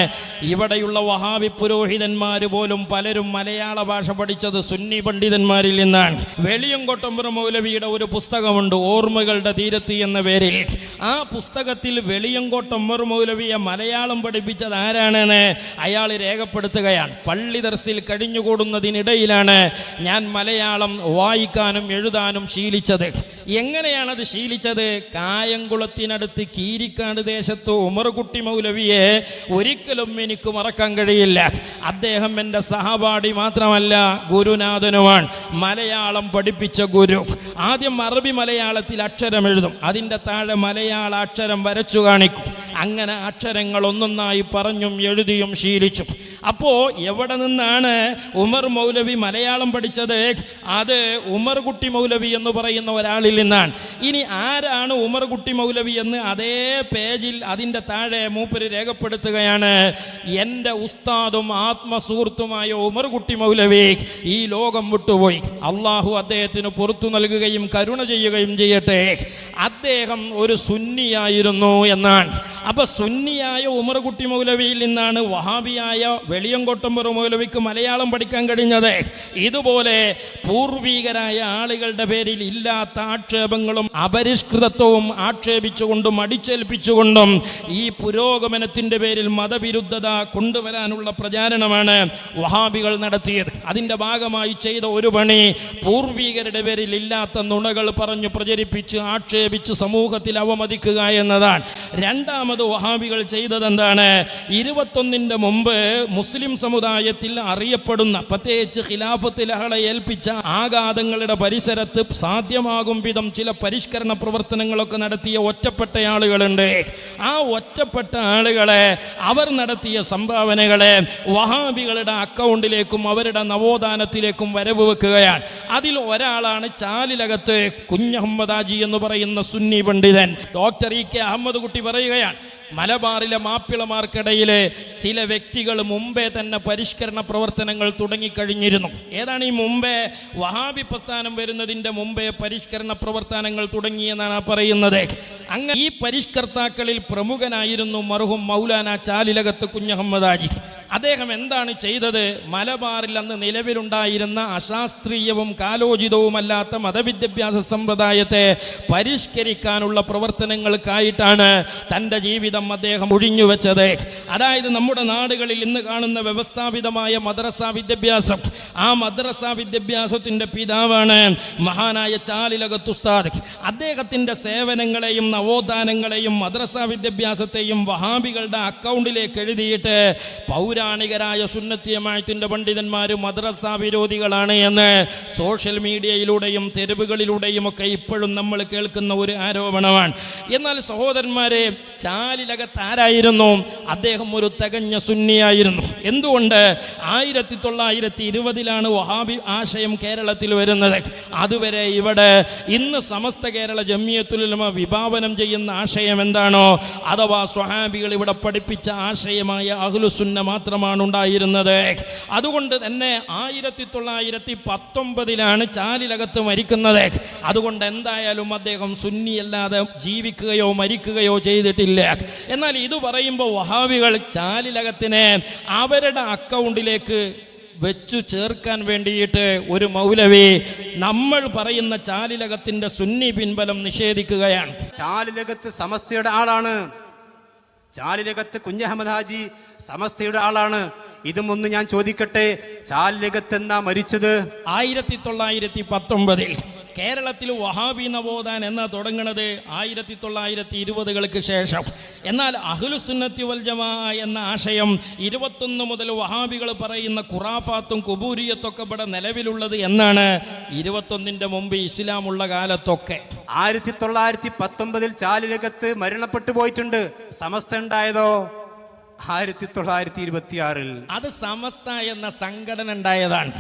ഇവിടെയുള്ള വഹാബി പുരോഹിതന്മാർ പോലും പലരും മലയാള ഭാഷ പഠിച്ചത് സുന്നി പണ്ഡിതന്മാരിൽ നിന്നാണ്. വെളിയങ്കോട്ടമ്പുറ മൗലവിയുടെ ഒരു പുസ്തകമുണ്ട്, ഓർമ്മകളുടെ തീരത്ത് എന്ന പേരിൽ. ആ പുസ്തകത്തിൽ വെളിയങ്കോട്ടമ്പുറ മൗലവിയെ മലയാളം പഠിപ്പിച്ചത് ആരാണെന്ന് അയാൾ രേഖപ്പെടുത്തുകയാണ്. പള്ളി ദർസിൽ കഴിഞ്ഞുകൂടുന്നതിനിടയിലാണ് ഞാൻ മലയാളം വായിക്കാനും എഴുതാനും ശീലിച്ചത്. എങ്ങനെയാണത് ശീലിച്ചത്? കായംകുളത്തിനടുത്ത് കീരിക്കാട് ദേശത്ത് ഉമർകുട്ടി മൗലവിയെ ഒരിക്കലും എനിക്ക് മറക്കാൻ കഴിയില്ല. അദ്ദേഹം എൻ്റെ സഹപാഠി മാത്രമല്ല ഗുരുനാഥനുമാണ്. മലയാളം മലയാളം പഠിപ്പിച്ച ഗുരു ആദ്യം അറബി മലയാളത്തിൽ അക്ഷരം എഴുതും, അതിൻ്റെ താഴെ മലയാള അക്ഷരം വരച്ചു കാണിക്കും. അങ്ങനെ അക്ഷരങ്ങൾ ഒന്നൊന്നായി പറഞ്ഞും എഴുതിയും ശീലിച്ചു. അപ്പോൾ എവിടെ നിന്നാണ് ഉമർ മൗലവി മലയാളം പഠിച്ചത്? അത് ഉമർ കുട്ടി മൗലവി എന്ന് പറയുന്ന ഒരാളിൽ നിന്നാണ്. ഇനി ആരാണ് ഉമർ കുട്ടി മൗലവി എന്ന് അതേ പേജിൽ അതിൻ്റെ താഴെ മൂപ്പര് രേഖപ്പെടുത്തുകയാണ്. എൻ്റെ ഉസ്താദും ആത്മസുഹൃത്തുമായ ഉമർ കുട്ടി മൗലവി ഈ ലോകം വിട്ടുപോയി. അള്ളാഹു അദ്ദേഹത്തിന് പുറത്തു നൽകുകയും കരുണ ചെയ്യുകയും ചെയ്യട്ടെ. അദ്ദേഹം ഒരു സുന്നിയായിരുന്നു എന്നാണ്. അപ്പൊ സുന്നിയായ ഉമർ കുട്ടി മൗലവിയിൽ നിന്നാണ് വഹാബിയായ വെളിയങ്കോട്ടമ്പർ മൗലവിക്ക് മലയാളം പഠിക്കാൻ കഴിഞ്ഞത്. ഇതുപോലെ പൂർവികരായ ആളുകളുടെ പേരിൽ ഇല്ലാത്ത ആക്ഷേപങ്ങളും അപരിഷ്കൃതത്വവും ആക്ഷേപിച്ചുകൊണ്ടും അടിച്ചേൽപ്പിച്ചുകൊണ്ടും ഈ പുരോഗമനത്തിന്റെ പേരിൽ മതവിരുദ്ധത കൊണ്ടുവരാനുള്ള പ്രചാരണമാണ് വഹാബികൾ നടത്തിയത്. അതിൻ്റെ ഭാഗമായി ചെയ്ത ഒരു പണി പൂർവികരുടെ പേരിൽ ഇല്ലാത്ത നുണകൾ പറഞ്ഞു പ്രചരിപ്പിച്ച് ആക്ഷേപിച്ച് സമൂഹത്തിൽ അവമതിക്കുക എന്നതാണ്. രണ്ടാമത് വഹാബികൾ ചെയ്തതെന്താണ്? 21 മുമ്പ് മുസ്ലിം സമുദായത്തിൽ അറിയപ്പെടുന്ന, പ്രത്യേകിച്ച് ഖിലാഫത്ത് ലഹള ഏൽപ്പിച്ച ആഘാതങ്ങളുടെ പരിസരത്ത് സാധ്യമാകും വിധം ചില പരിഷ്കരണ പ്രവർത്തനങ്ങളൊക്കെ നടത്തിയ ഒറ്റപ്പെട്ട ആളുകളുണ്ട്. ആ ഒറ്റപ്പെട്ട ആളുകളെ, അവർ നടത്തിയ സംഭാവനകളെ വഹാബികളുടെ അക്കൗണ്ടിലേക്കും അവരുടെ നവോത്ഥാനത്തിലേക്കും വരവ് വെക്കുകയാണ്. അതിൽ ഒരാളാണ് ചാലിലകത്ത് കുഞ്ഞഹമ്മദ് ഹാജി എന്ന് പറയുന്ന സുന്നി പണ്ഡിതൻ. ഡോക്ടർ ഇ കെ അഹമ്മദ് കുട്ടി പറയുകയാണ്, മലബാറിലെ മാപ്പിളമാർക്കിടയിലെ ചില വ്യക്തികൾ മുമ്പേ തന്നെ പരിഷ്കരണ പ്രവർത്തനങ്ങൾ തുടങ്ങിക്കഴിഞ്ഞിരുന്നു. ഏതാണ് ഈ മുമ്പേ? വഹാബി പ്രസ്ഥാനം വരുന്നതിൻ്റെ മുമ്പേ പരിഷ്കരണ പ്രവർത്തനങ്ങൾ തുടങ്ങിയെന്നാണ് പറയുന്നത്. അങ്ങനെ ഈ പരിഷ്കർത്താക്കളിൽ പ്രമുഖനായിരുന്നു മർഹൂം മൗലാന ചാലിലകത്ത് കുഞ്ഞഹമ്മദ് ഹാജി. അദ്ദേഹം എന്താണ് ചെയ്തത്? മലബാറിൽ അന്ന് നിലവിലുണ്ടായിരുന്ന അശാസ്ത്രീയവും കാലോചിതവുമല്ലാത്ത മതവിദ്യാഭ്യാസ സമ്പ്രദായത്തെ പരിഷ്കരിക്കാനുള്ള പ്രവർത്തനങ്ങൾക്കായിട്ടാണ് തൻ്റെ ജീവിതം അദ്ദേഹം ഒഴിഞ്ഞുവെച്ചത്. അതായത് നമ്മുടെ നാടുകളിൽ ഇന്ന് കാണുന്ന വ്യവസ്ഥാപിതമായ മദ്രസ വിദ്യാഭ്യാസം, ആ മദ്രസ വിദ്യാഭ്യാസത്തിൻ്റെ പിതാവാണ് മഹാനായ ചാലിലകത്ത് ഉസ്താദ്. അദ്ദേഹത്തിൻ്റെ സേവനങ്ങളെയും നവോത്ഥാനങ്ങളെയും മദ്രസ വിദ്യാഭ്യാസത്തെയും വഹാബികളുടെ അക്കൗണ്ടിലേക്ക് എഴുതിയിട്ട് പൗരാണികരായ സുന്നത്തി ജമാഅത്തിന്റെ പണ്ഡിതന്മാർ മദ്രസ വിരോധികളാണ് എന്ന് സോഷ്യൽ മീഡിയയിലൂടെയും തെരുവുകളിലൂടെയും ഒക്കെ ഇപ്പോഴും നമ്മൾ കേൾക്കുന്ന ഒരു ആരോപണമാണ്. എന്നാൽ സഹോദരന്മാരെ, ചാലിലകത്ത് ആരായിരുന്നു? അദ്ദേഹം ഒരു തികഞ്ഞ സുന്നിയായിരുന്നു. എന്തുകൊണ്ട്? 1920 വഹാബി ആശയം കേരളത്തിൽ വരുന്നത്. അതുവരെ ഇവിടെ ഇന്ന് സമസ്ത കേരള ജമിയത്തുൽ ഉലമ വിഭാവനം ചെയ്യുന്ന ആശയം എന്താണോ, അഥവാ സ്വഹാബികൾ ഇവിടെ പഠിപ്പിച്ച ആശയമായ അഹ്ലുസുന്ന മാത്രമാണ് ഉണ്ടായിരുന്നത്. അതുകൊണ്ട് തന്നെ 1919 ചാലിലകത്ത് മരിക്കുന്നത്. അതുകൊണ്ട് എന്തായാലും അദ്ദേഹം സുന്നിയല്ലാതെ ജീവിക്കുകയോ മരിക്കുകയോ ചെയ്തിട്ടില്ല. എന്നാൽ ഇത് പറയുമ്പോൾ വഹാബികൾ ചാലിലകത്തിനെ അവരുടെ അക്കൗണ്ടിലേക്ക് വെച്ചു ചേർക്കാൻ വേണ്ടിയിട്ട് ഒരു മൗലവി നമ്മൾ പറയുന്ന ചാലിലകത്തിന്റെ സുന്നി പിൻബലം നിഷേധിക്കുകയാണ്. ചാലിലകത്ത് സമസ്തയുടെ ആളാണ്. ചാലിലകത്ത് കുഞ്ഞഹമ്മദ് ഹാജി സമസ്തയുടെ ആളാണ്. ഇതും ഒന്ന് ഞാൻ ചോദിക്കട്ടെ, ചാലിലകത്ത് എന്നാ മരിച്ചത്? 1919. കേരളത്തിൽ വഹാബി നവോത്ഥാൻ എന്നാ തുടങ്ങുന്നത് 1920 ശേഷം. എന്നാൽ അഹ്ലുസുന്നത്തി വൽ ജമാഅ എന്ന ആശയം 21 മുതൽ വഹാബികൾ പറയുന്ന ഖുറാഫാത്തും കുബൂരിയത്തൊക്കെ ഇവിടെ നിലവിലുള്ളത് എന്നാണ് 21 മുമ്പ് ഇസ്ലാമുള്ള കാലത്തൊക്കെ. 1919 ചാലിലകത്ത് മരണപ്പെട്ടു പോയിട്ടുണ്ട്. സമസ്ത ഉണ്ടായതോ 1926. അത് സമസ്ത എന്ന സംഘടന ഉണ്ടായതാണ്.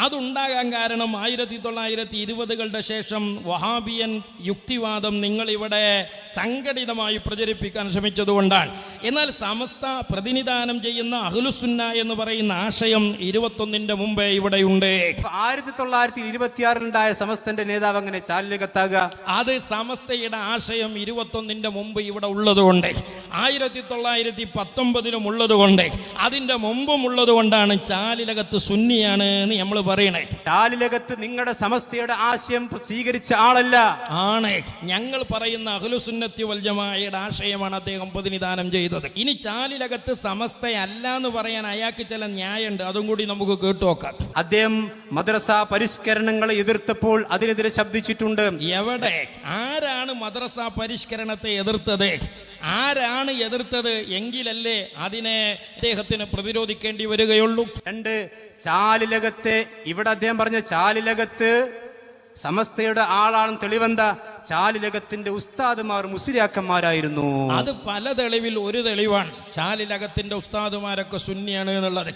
അതുണ്ടാകാൻ കാരണം 1920 ശേഷം വഹാബിയൻ യുക്തിവാദം നിങ്ങളിവിടെ സംഘടിതമായി പ്രചരിപ്പിക്കാൻ ശ്രമിച്ചതുകൊണ്ടാണ്. എന്നാൽ സമസ്ത പ്രതിനിധാനം ചെയ്യുന്ന അഹ്ലുസുന്ന എന്ന് പറയുന്ന ആശയം 21 മുമ്പേ ഇവിടെയുണ്ട്. 1926 ഉണ്ടായ സമസ്തന്റെ നേതാവ് അങ്ങനെ ചാലിലകത്താകുക? അത് സമസ്തയുടെ ആശയം 21 മുമ്പ് ഇവിടെ ഉള്ളതുകൊണ്ട്, 1919 ഉള്ളതുകൊണ്ട്, അതിൻ്റെ മുമ്പും ഉള്ളതുകൊണ്ടാണ് ചാലിലകത്ത് സുന്നിയാണ് എന്ന് നമ്മൾ പറയണേ. ചാലിലകത്ത് നിങ്ങളുടെ സമസ്തയുടെ ആശയം സ്വീകരിച്ച ആളല്ല ആണ്. ഞങ്ങൾ പറയുന്ന അഹ്ലുസുന്നത്തി വൽ ജമാഅയുടെ ആശയമാണ് അദ്ദേഹം പ്രതിനിധാനം ചെയ്തത്. ഇനി ചാലിലകത്ത് സമസ്തയല്ല എന്ന് പറയാൻ അയാൾക്ക് ചില ന്യായമുണ്ട്, അതും കൂടി നമുക്ക് കേട്ടുനോക്കാം. അദ്ദേഹം മദ്രസ പരിഷ്കരണങ്ങളെ എതിർത്തപ്പോൾ അതിനെതിരെ ശബ്ദിച്ചിട്ടുണ്ട്. എവിടെ? ആരാണ് മദ്രസ പരിഷ്കരണത്തെ എതിർത്തത്? ആരാണ് എതിർത്തത്? എങ്കിലല്ലേ അതിനെ അദ്ദേഹത്തിന് പ്രതിരോധിക്കേണ്ടി വരികയുള്ളൂ. രണ്ട്, ചാലിലകത്തെ ഇവിടെ അദ്ദേഹം പറഞ്ഞ ചാലിലകത്ത് സമസ്തയുടെ ആളാണെന്ന് തെളിവെന്താ? ചാലിലകത്തിന്റെ ഉസ്താദുമാർ മുസ്ലിയാക്കന്മാരായിരുന്നു. അത് പല തെളിവിൽ ഒരു തെളിവാണ്. ചാലിലകത്തിന്റെ ഉസ്താദുമാരൊക്കെ സുന്നിയാണ് എന്നുള്ളത്.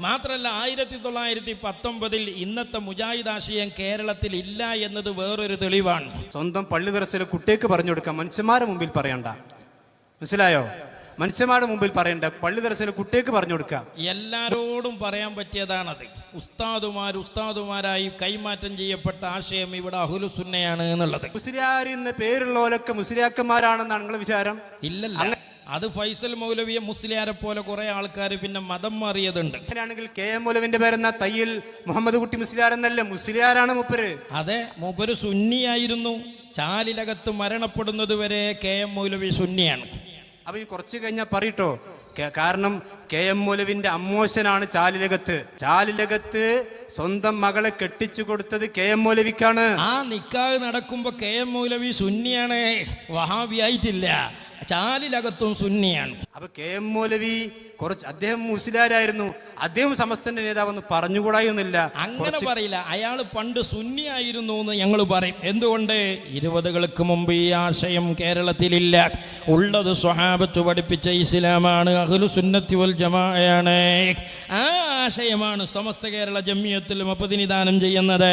മാത്രമല്ല 1919 ഇന്നത്തെ മുജാഹിദ് ആശയം കേരളത്തിൽ ഇല്ല എന്നത് വേറൊരു തെളിവാണ്. സ്വന്തം പള്ളി ദർസിലെ കുട്ടിക്ക് പറഞ്ഞു കൊടുക്കാം, മനുഷ്യന്മാരുടെ മുമ്പിൽ പറയണ്ട. മനസ്സിലായോ? മനുഷ്യന്മാരുടെ മുമ്പിൽ പറയണ്ട, പള്ളി ദർസിലെ കുട്ടിക്ക് പറഞ്ഞു കൊടുക്കാം. എല്ലാരോടും പറയാൻ പറ്റിയതാണത്. ഉസ്താദുമാരായി കൈമാറ്റം ചെയ്യപ്പെട്ട ആശയം ഇവിടെ അഹ്ലുസുന്നയാണ് എന്നുള്ളത്. മുസ്ലിയാർ എന്ന പേരുള്ളവരൊക്കെ മുസ്ലിയാക്കന്മാരാണെന്നാണ് നിങ്ങളുടെ വിചാരം? ഇല്ലല്ല, അത് ഫൈസൽ മൗലവിയെ മുസ്ലിയാരെ പോലെ കുറെ ആൾക്കാർ പിന്നെ മതം മാറിയതുണ്ട്. അങ്ങനെയാണെങ്കിൽ KM മൗലവിന്റെ പേരെന്നാ തയ്യിൽ മുഹമ്മദ് കുട്ടി മുസ്ലിയാർ എന്നല്ലേ? മുസ്ലിയാരാണ് മൂപ്പര്. അതെ, മൂപ്പര് സുന്നിയായിരുന്നു. ചാലിലകത്ത് മരണപ്പെടുന്നത് വരെ KM മൗലവി സുന്നിയാണ്. അപ്പൊ ഈ കുറച്ച് കഴിഞ്ഞാൽ പറയട്ടോ, കാരണം KM മൗലവിന്റെ അമ്മോശനാണ് ചാലിലകത്ത് സ്വന്തം മകളെ കെട്ടിച്ചു കൊടുത്തത് KM മൗലവിക്കാണ്. ആ നിക്കാഹ് നടക്കുമ്പോ KM മൗലവി സുന്നിയാണ്, വഹാബി ആയിട്ടില്ല. ചാലിലകത്തും സുന്നിയാണ്. അപ്പൊ KM മൗലവി അദ്ദേഹം മുസ്ലിയാരായിരുന്നു, അദ്ദേഹം സമസ്തന്റെ നേതാവെന്ന് പറഞ്ഞുകൂടായൊന്നുമില്ല. അങ്ങനെ പറയില്ല. അയാൾ പണ്ട് സുന്നി ആയിരുന്നു എന്ന് ഞങ്ങൾ പറയും. എന്തുകൊണ്ട്? 20കൾക്ക് മുമ്പ് ഈ ആശയം കേരളത്തിലില്ല. ഉള്ളത് സ്വഹാബത്ത് പഠിപ്പിച്ച ഇസ്ലാമാണ്, അഹ്ലുസുന്നത്തി വൽ ജമാഅയാണ്. ആ ആശയമാണ് സമസ്ത കേരള ജമിയത്തുൽ പ്രതിനിധാനം ചെയ്യുന്നത്.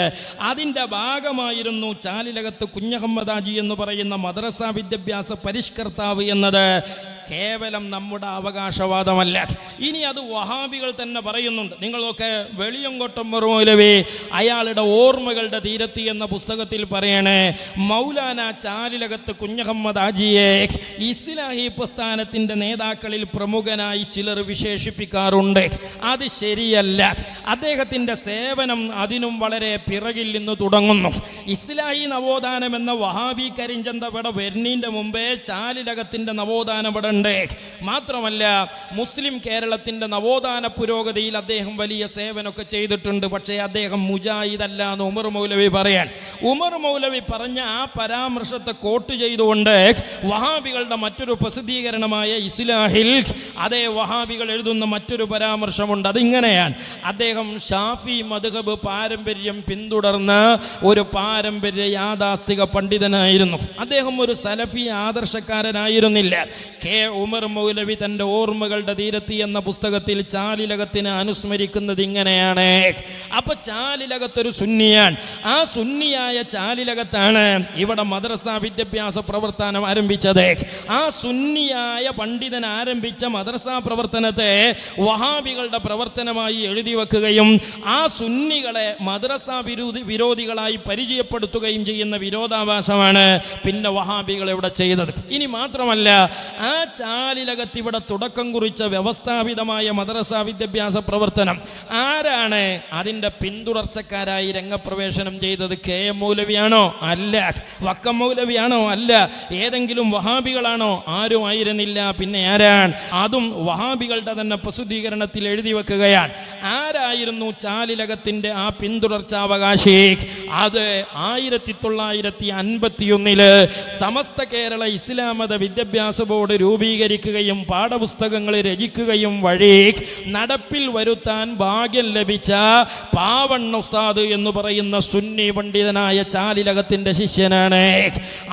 അതിൻ്റെ ഭാഗമായിരുന്നു ചാലിലകത്ത് കുഞ്ഞഹമ്മദ് ഹാജി എന്ന് പറയുന്ന മദ്രസ വിദ്യാഭ്യാസ പരിഷ്കർത്താവ് എന്നത്. കേവലം നമ്മുടെ അവകാശവാദമല്ല. ഇനി അത് വഹാബികൾ തന്നെ പറയുന്നുണ്ട്. നിങ്ങളൊക്കെ വെളിയങ്കോട്ടം മൗലവി അയാളുടെ ഓർമ്മകളുടെ തീരത്തി എന്ന പുസ്തകത്തിൽ പറയണേ, മൗലാന ചാലിലകത്ത് കുഞ്ഞഹമ്മദ് ഹാജിയെ ഇസ്ലാഹി പ്രസ്ഥാനത്തിൻ്റെ നേതാക്കളിൽ പ്രമുഖനായി ചിലർ വിശേഷിപ്പിക്കാറുണ്ട്. അത് ശരിയല്ല. അദ്ദേഹത്തിൻ്റെ സേവനം അതിനും വളരെ പിറകിൽ നിന്ന് തുടങ്ങുന്നു. ഇസ്ലാഹി നവോത്ഥാനം എന്ന വഹാബി കരിഞ്ചന്തപട വരുന്നതിൻ്റെ മുമ്പേ ചാലിലകത്തിൻ്റെ നവോത്ഥാനപട ഉണ്ട്. മാത്രമല്ല മുസ്ലിം കേരളത്തിൻ്റെ നവോത്ഥാന പുരോഗതിയിൽ അദ്ദേഹം വലിയ സേവനമൊക്കെ ചെയ്തിട്ടുണ്ട്. പക്ഷേ അദ്ദേഹം മുജാഹിദ് അല്ല എന്ന് ഉമർ മൗലവി പറയാൻ. ഉമർ മൗലവി പറഞ്ഞ ആ പരാമർശത്തെ കോട്ട് ചെയ്തുകൊണ്ട് വഹാബികളുടെ മറ്റൊരു പ്രസിദ്ധീകരണമായ ഇസ്ലാഹിൽ അതേ വഹാബികൾ എഴുതുന്ന മറ്റൊരു പരാമർശമുണ്ട്. അതിങ്ങനെയാണ്: അദ്ദേഹം ഷാഫി മദ്ഹബ് പാരമ്പര്യം പിന്തുടർന്ന ഒരു പാരമ്പര്യ യാഥാസ്ഥിക പണ്ഡിതനായിരുന്നു. അദ്ദേഹം ഒരു സലഫി ആദർശക്കാരനായിരുന്നില്ല. ഉമർ മൗലവി തൻ്റെ ഓർമ്മകളുടെ തീരത്തി എന്ന പുസ്തകത്തിൽ ചാലിലകത്തിനെ അനുസ്മരിക്കുന്നത് ഇങ്ങനെയാണ്. അപ്പൊ ചാലിലകത്തൊരു സുന്നിയാണ്. ആ സുന്നിയായ ചാലിലകത്താണ് ഇവിടെ മദ്രസ വിദ്യാഭ്യാസ പ്രവർത്തനം ആരംഭിച്ചത്. ആ സുന്നിയായ പണ്ഡിതൻ ആരംഭിച്ച മദ്രസ പ്രവർത്തനത്തെ വഹാബികളുടെ പ്രവർത്തനമായി എഴുതി വെക്കുകയും ആ സുന്നികളെ മദ്രസ വിരോധികളായി പരിചയപ്പെടുത്തുകയും ചെയ്യുന്ന വിരോധാഭാസമാണ് പിന്നെ വഹാബികൾ ഇവിടെ ചെയ്തത്. ഇനി മാത്രമല്ല, ആ ചാലിലകത്ത് ഇവിടെ തുടക്കം കുറിച്ച വ്യവസ്ഥാപിതമായ മദ്രസ വിദ്യാഭ്യാസ പ്രവർത്തനം ആരാണ് അതിൻ്റെ പിന്തുടർച്ചക്കാരായി രംഗപ്രവേശനം ചെയ്തത്? KM മൗലവിയാണോ? അല്ല. വക്കം മൗലവിയാണോ? അല്ല. ഏതെങ്കിലും വഹാബികളാണോ? ആരും ആയിരുന്നില്ല. പിന്നെ ആരാണ്? അതും വഹാബികളുടെ തന്നെ പ്രസിദ്ധീകരണത്തിൽ എഴുതി വെക്കുകയാണ്. ആരായിരുന്നു ചാലിലകത്തിൻ്റെ ആ പിന്തുടർച്ചാവകാശി? അത് 1951 സമസ്ത കേരള ഇസ്ലാം മത വിദ്യാഭ്യാസ ബോർഡ് രൂപീകരിക്കുകയും പാഠപുസ്തകങ്ങൾ രചിക്കുകയും വഴി നടപ്പിൽ വരുത്താൻ ഭാഗ്യം ലഭിച്ച പാവണ്ണ ഉസ്താദ് എന്ന് പറയുന്ന സുന്നി പണ്ഡിതനായ ചാലിലകത്തിൻ്റെ ശിഷ്യനാണ്.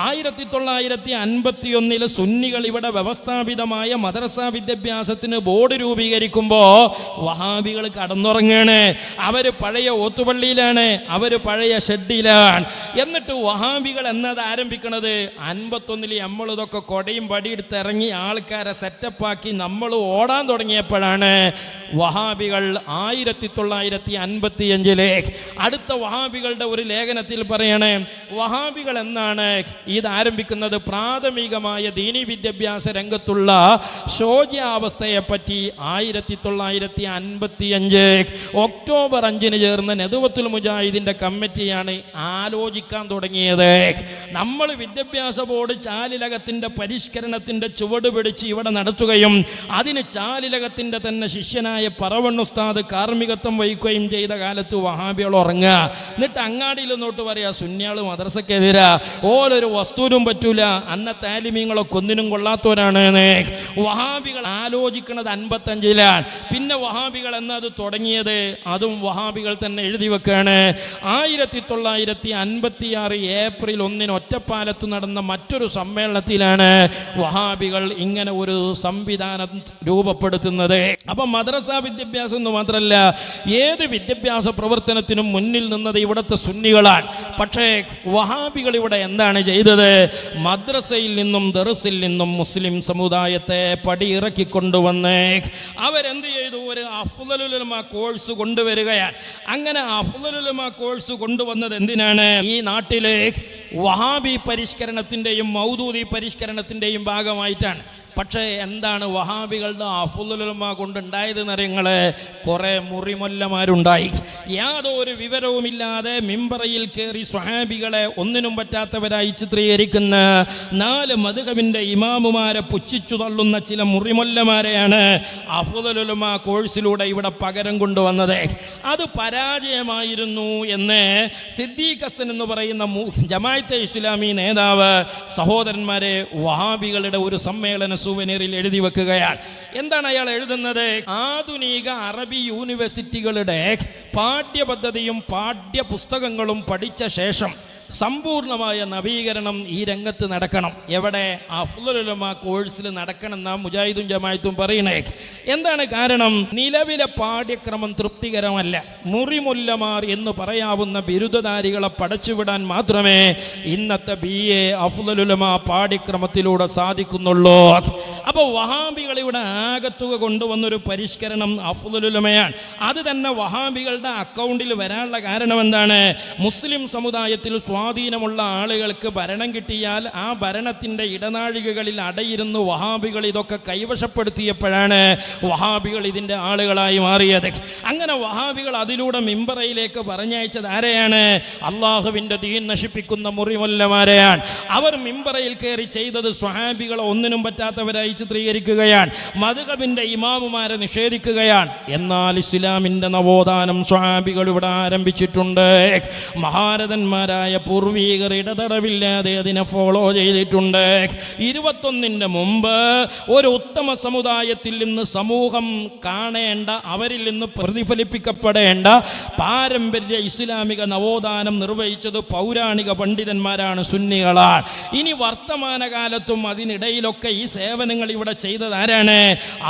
1951 സുന്നികൾ ഇവിടെ വ്യവസ്ഥാപിതമായ മദ്രസ വിദ്യാഭ്യാസത്തിന് ബോർഡ് രൂപീകരിക്കുമ്പോൾ വഹാബികൾ കടന്നുറങ്ങാണ്. അവർ പഴയ ഓത്തുപള്ളിയിലാണ്, അവർ പഴയ ഷെഡിലാണ്. എന്നിട്ട് വഹാബികൾ എന്നത് ആരംഭിക്കുന്നത് 51 നമ്മൾ ഇതൊക്കെ കൊടയും പടിയെടുത്ത് ഇറങ്ങി ആൾക്കാരെ സെറ്റപ്പാക്കി നമ്മൾ ഓടാൻ തുടങ്ങിയപ്പോഴാണ് വഹാബികൾ 1955 അടുത്ത വഹാബികളുടെ ഒരു ലേഖനത്തിൽ പറയണേ, വഹാബികൾ എന്നാണ് ഇത് ആരംഭിക്കുന്നത്. പ്രാഥമികമായ ദീനി വിദ്യാഭ്യാസ രംഗത്തുള്ള ശോച്യാവസ്ഥയെപ്പറ്റി 1955 ഒക്ടോബർ 5 ചേർന്ന നദുവത്തുൽ മുജാഹിദിൻ്റെ കമ്മിറ്റിയാണ് ആലോചിക്കാൻ തുടങ്ങിയത്. നമ്മൾ വിദ്യാഭ്യാസ ബോർഡ് ചാലിലകത്തിൻ്റെ പരിഷ്കരണത്തിൻ്റെ ചുവട് ചുവട് പിടിച്ച് ഇവിടെ നടത്തുകയും അതിന് ചാലിലകത്തിൻ്റെ തന്നെ ശിഷ്യനായ പറവണ്ണ ഉസ്താദ് കാർമ്മികത്വം വഹിക്കുകയും ചെയ്ത കാലത്ത് വഹാബികൾ ഉറങ്ങുക. എന്നിട്ട് അങ്ങാടിയിൽ നിന്നോട്ട് പറയാ സുന്നിയാൾ മദ്രസക്കെതിരാ, ഓരൊരു വസ്തുവിനും പറ്റൂല, അന്നത്തെ ആലിമീങ്ങളൊക്കെ ഒന്നിനും കൊള്ളാത്തവരാണ്. വഹാബികൾ ആലോചിക്കുന്നത് 55-ലാണ്. പിന്നെ വഹാബികൾ എന്നത് തുടങ്ങിയത് അതും വഹാബികൾ തന്നെ എഴുതി വെക്കാണ്. 1956 ഏപ്രിൽ 1 ഒറ്റപ്പാലത്ത് നടന്ന മറ്റൊരു സമ്മേളനത്തിലാണ് വഹാബികൾ ഇങ്ങനെ ഒരു സംവിധാനം രൂപപ്പെടുത്തുന്നത്. അപ്പൊ മദ്രസ വിദ്യാഭ്യാസം എന്ന് മാത്രമല്ല, ഏത് വിദ്യാഭ്യാസ പ്രവർത്തനത്തിനും മുന്നിൽ നിന്നത് ഇവിടുത്തെ സുന്നികളാണ്. പക്ഷേ വഹാബികൾ ഇവിടെ എന്താണ് ചെയ്തത്? മദ്രസയിൽ നിന്നും ദർസിൽ നിന്നും മുസ്ലിം സമുദായത്തെ പടിയിറക്കിക്കൊണ്ടുവന്ന് അവരെന്ത് ചെയ്തു? ഒരു അഫ്ളലുൽ ഉലമ കോഴ്സ് കൊണ്ടുവരികയാണ്. അങ്ങനെ അഫ്ളലുൽ ഉലമ കോഴ്സ് കൊണ്ടുവന്നത് എന്തിനാണ്? ഈ നാട്ടിലെ വഹാബി പരിഷ്കരണത്തിൻ്റെയും മൗദൂദി പരിഷ്കരണത്തിൻ്റെയും ഭാഗമായിട്ടാണ്. പക്ഷേ എന്താണ് വഹാബികളുടെ അഫ്ളലുൽ ഉലമ കൊണ്ടുണ്ടായതെന്ന് അറിയങ്ങളെ? കുറേ മുറിമൊല്ലമാരുണ്ടായി. യാതൊരു വിവരവുമില്ലാതെ മിമ്പറയിൽ കയറി സ്വഹാബികളെ ഒന്നിനും പറ്റാത്തവരായി ചിത്രീകരിക്കുന്ന 4 മദ്ഹബിൻ്റെ ഇമാമുമാരെ പുച്ഛിച്ചു തള്ളുന്ന ചില മുറിമൊല്ലമാരെയാണ് അഫ്ളലുൽ ഉലമ കോഴ്സിലൂടെ ഇവിടെ പകരം കൊണ്ടുവന്നത്. അത് പരാജയമായിരുന്നു എന്ന് സിദ്ദീഖ് ഹസൻ എന്ന് പറയുന്ന ജമാഅത്തെ ഇസ്ലാമി നേതാവ് സഹോദരന്മാരെ വഹാബികളുടെ ഒരു സമ്മേളന സുവനീറിൽ എഴുതി വെക്കുകയാണ്. എന്താണ് അയാൾ എഴുതുന്നത്? ആധുനിക അറബി യൂണിവേഴ്സിറ്റികളുടെ പാഠ്യപദ്ധതിയും പാഠ്യപുസ്തകങ്ങളും പഠിച്ച ശേഷം സമ്പൂർണമായ നവീകരണം ഈ രംഗത്ത് നടക്കണം. എവിടെ? അഫ്ളലുൽ ഉലമ കോഴ്സിൽ നടക്കണം എന്നാ മുജാഹിദും ജമാഅത്തും പറയണേ. എന്താണ് കാരണം? നിലവിലെ പാഠ്യക്രമം തൃപ്തികരമല്ല. മുറിമുല്ലമാർ എന്ന് പറയാവുന്ന ബിരുദധാരികളെ പടച്ചുവിടാൻ മാത്രമേ ഇന്നത്തെ BA അഫ്ളലുൽ ഉലമ പാഠ്യക്രമത്തിലൂടെ സാധിക്കുന്നുള്ളൂ. അപ്പോൾ വഹാബികൾ ഇവിടെ ആകത്തുക കൊണ്ടുവന്നൊരു പരിഷ്കരണം അഫ്ളലുൽ ഉലമയാണ്. അത് തന്നെ വഹാബികളുടെ അക്കൗണ്ടിൽ വരാനുള്ള കാരണം എന്താണ്? മുസ്ലിം സമുദായത്തിൽ സ്വാധീനമുള്ള ആളുകൾക്ക് ഭരണം കിട്ടിയാൽ ആ ഭരണത്തിൻ്റെ ഇടനാഴികകളിൽ അടയിരുന്ന് വഹാബികൾ ഇതൊക്കെ കൈവശപ്പെടുത്തിയപ്പോഴാണ് വഹാബികൾ ഇതിൻ്റെ ആളുകളായി മാറിയത്. അങ്ങനെ വഹാബികൾ അതിലൂടെ മിമ്പറയിലേക്ക് പറഞ്ഞയച്ചത് ആരെയാണ്? അള്ളാഹുവിൻ്റെ ദീൻ നശിപ്പിക്കുന്ന മുറിമൊല്ലമാരെയാണ്. അവർ മിമ്പറയിൽ കയറി ചെയ്തത് സ്വഹാബികളെ ഒന്നിനും പറ്റാത്തവരായി ചിത്രീകരിക്കുകയാണ്, മദ്ഹബിൻ്റെ ഇമാമുമാരെ നിഷേധിക്കുകയാണ്. എന്നാൽ ഇസ്ലാമിൻ്റെ നവോത്ഥാനം സ്വഹാബികൾ ഇവിടെ ആരംഭിച്ചിട്ടുണ്ട്. മഹാരഥന്മാരായ പൂർവീകർ ഇടതടവില്ലാതെ അതിനെ ഫോളോ ചെയ്തിട്ടുണ്ട്. 21-ന്റെ മുമ്പ് ഒരു ഉത്തമ സമുദായത്തിൽ നിന്ന് സമൂഹം കാണേണ്ട, അവരിൽ നിന്ന് പ്രതിഫലിപ്പിക്കപ്പെടേണ്ട പാരമ്പര്യ ഇസ്ലാമിക നവോത്ഥാനം നിർവഹിച്ചത് പൗരാണിക പണ്ഡിതന്മാരാണ്, സുന്നികളാണ്. ഇനി വർത്തമാനകാലത്തും അതിനിടയിലൊക്കെ ഈ സേവനങ്ങൾ ഇവിടെ ചെയ്തത് ആരാണ്?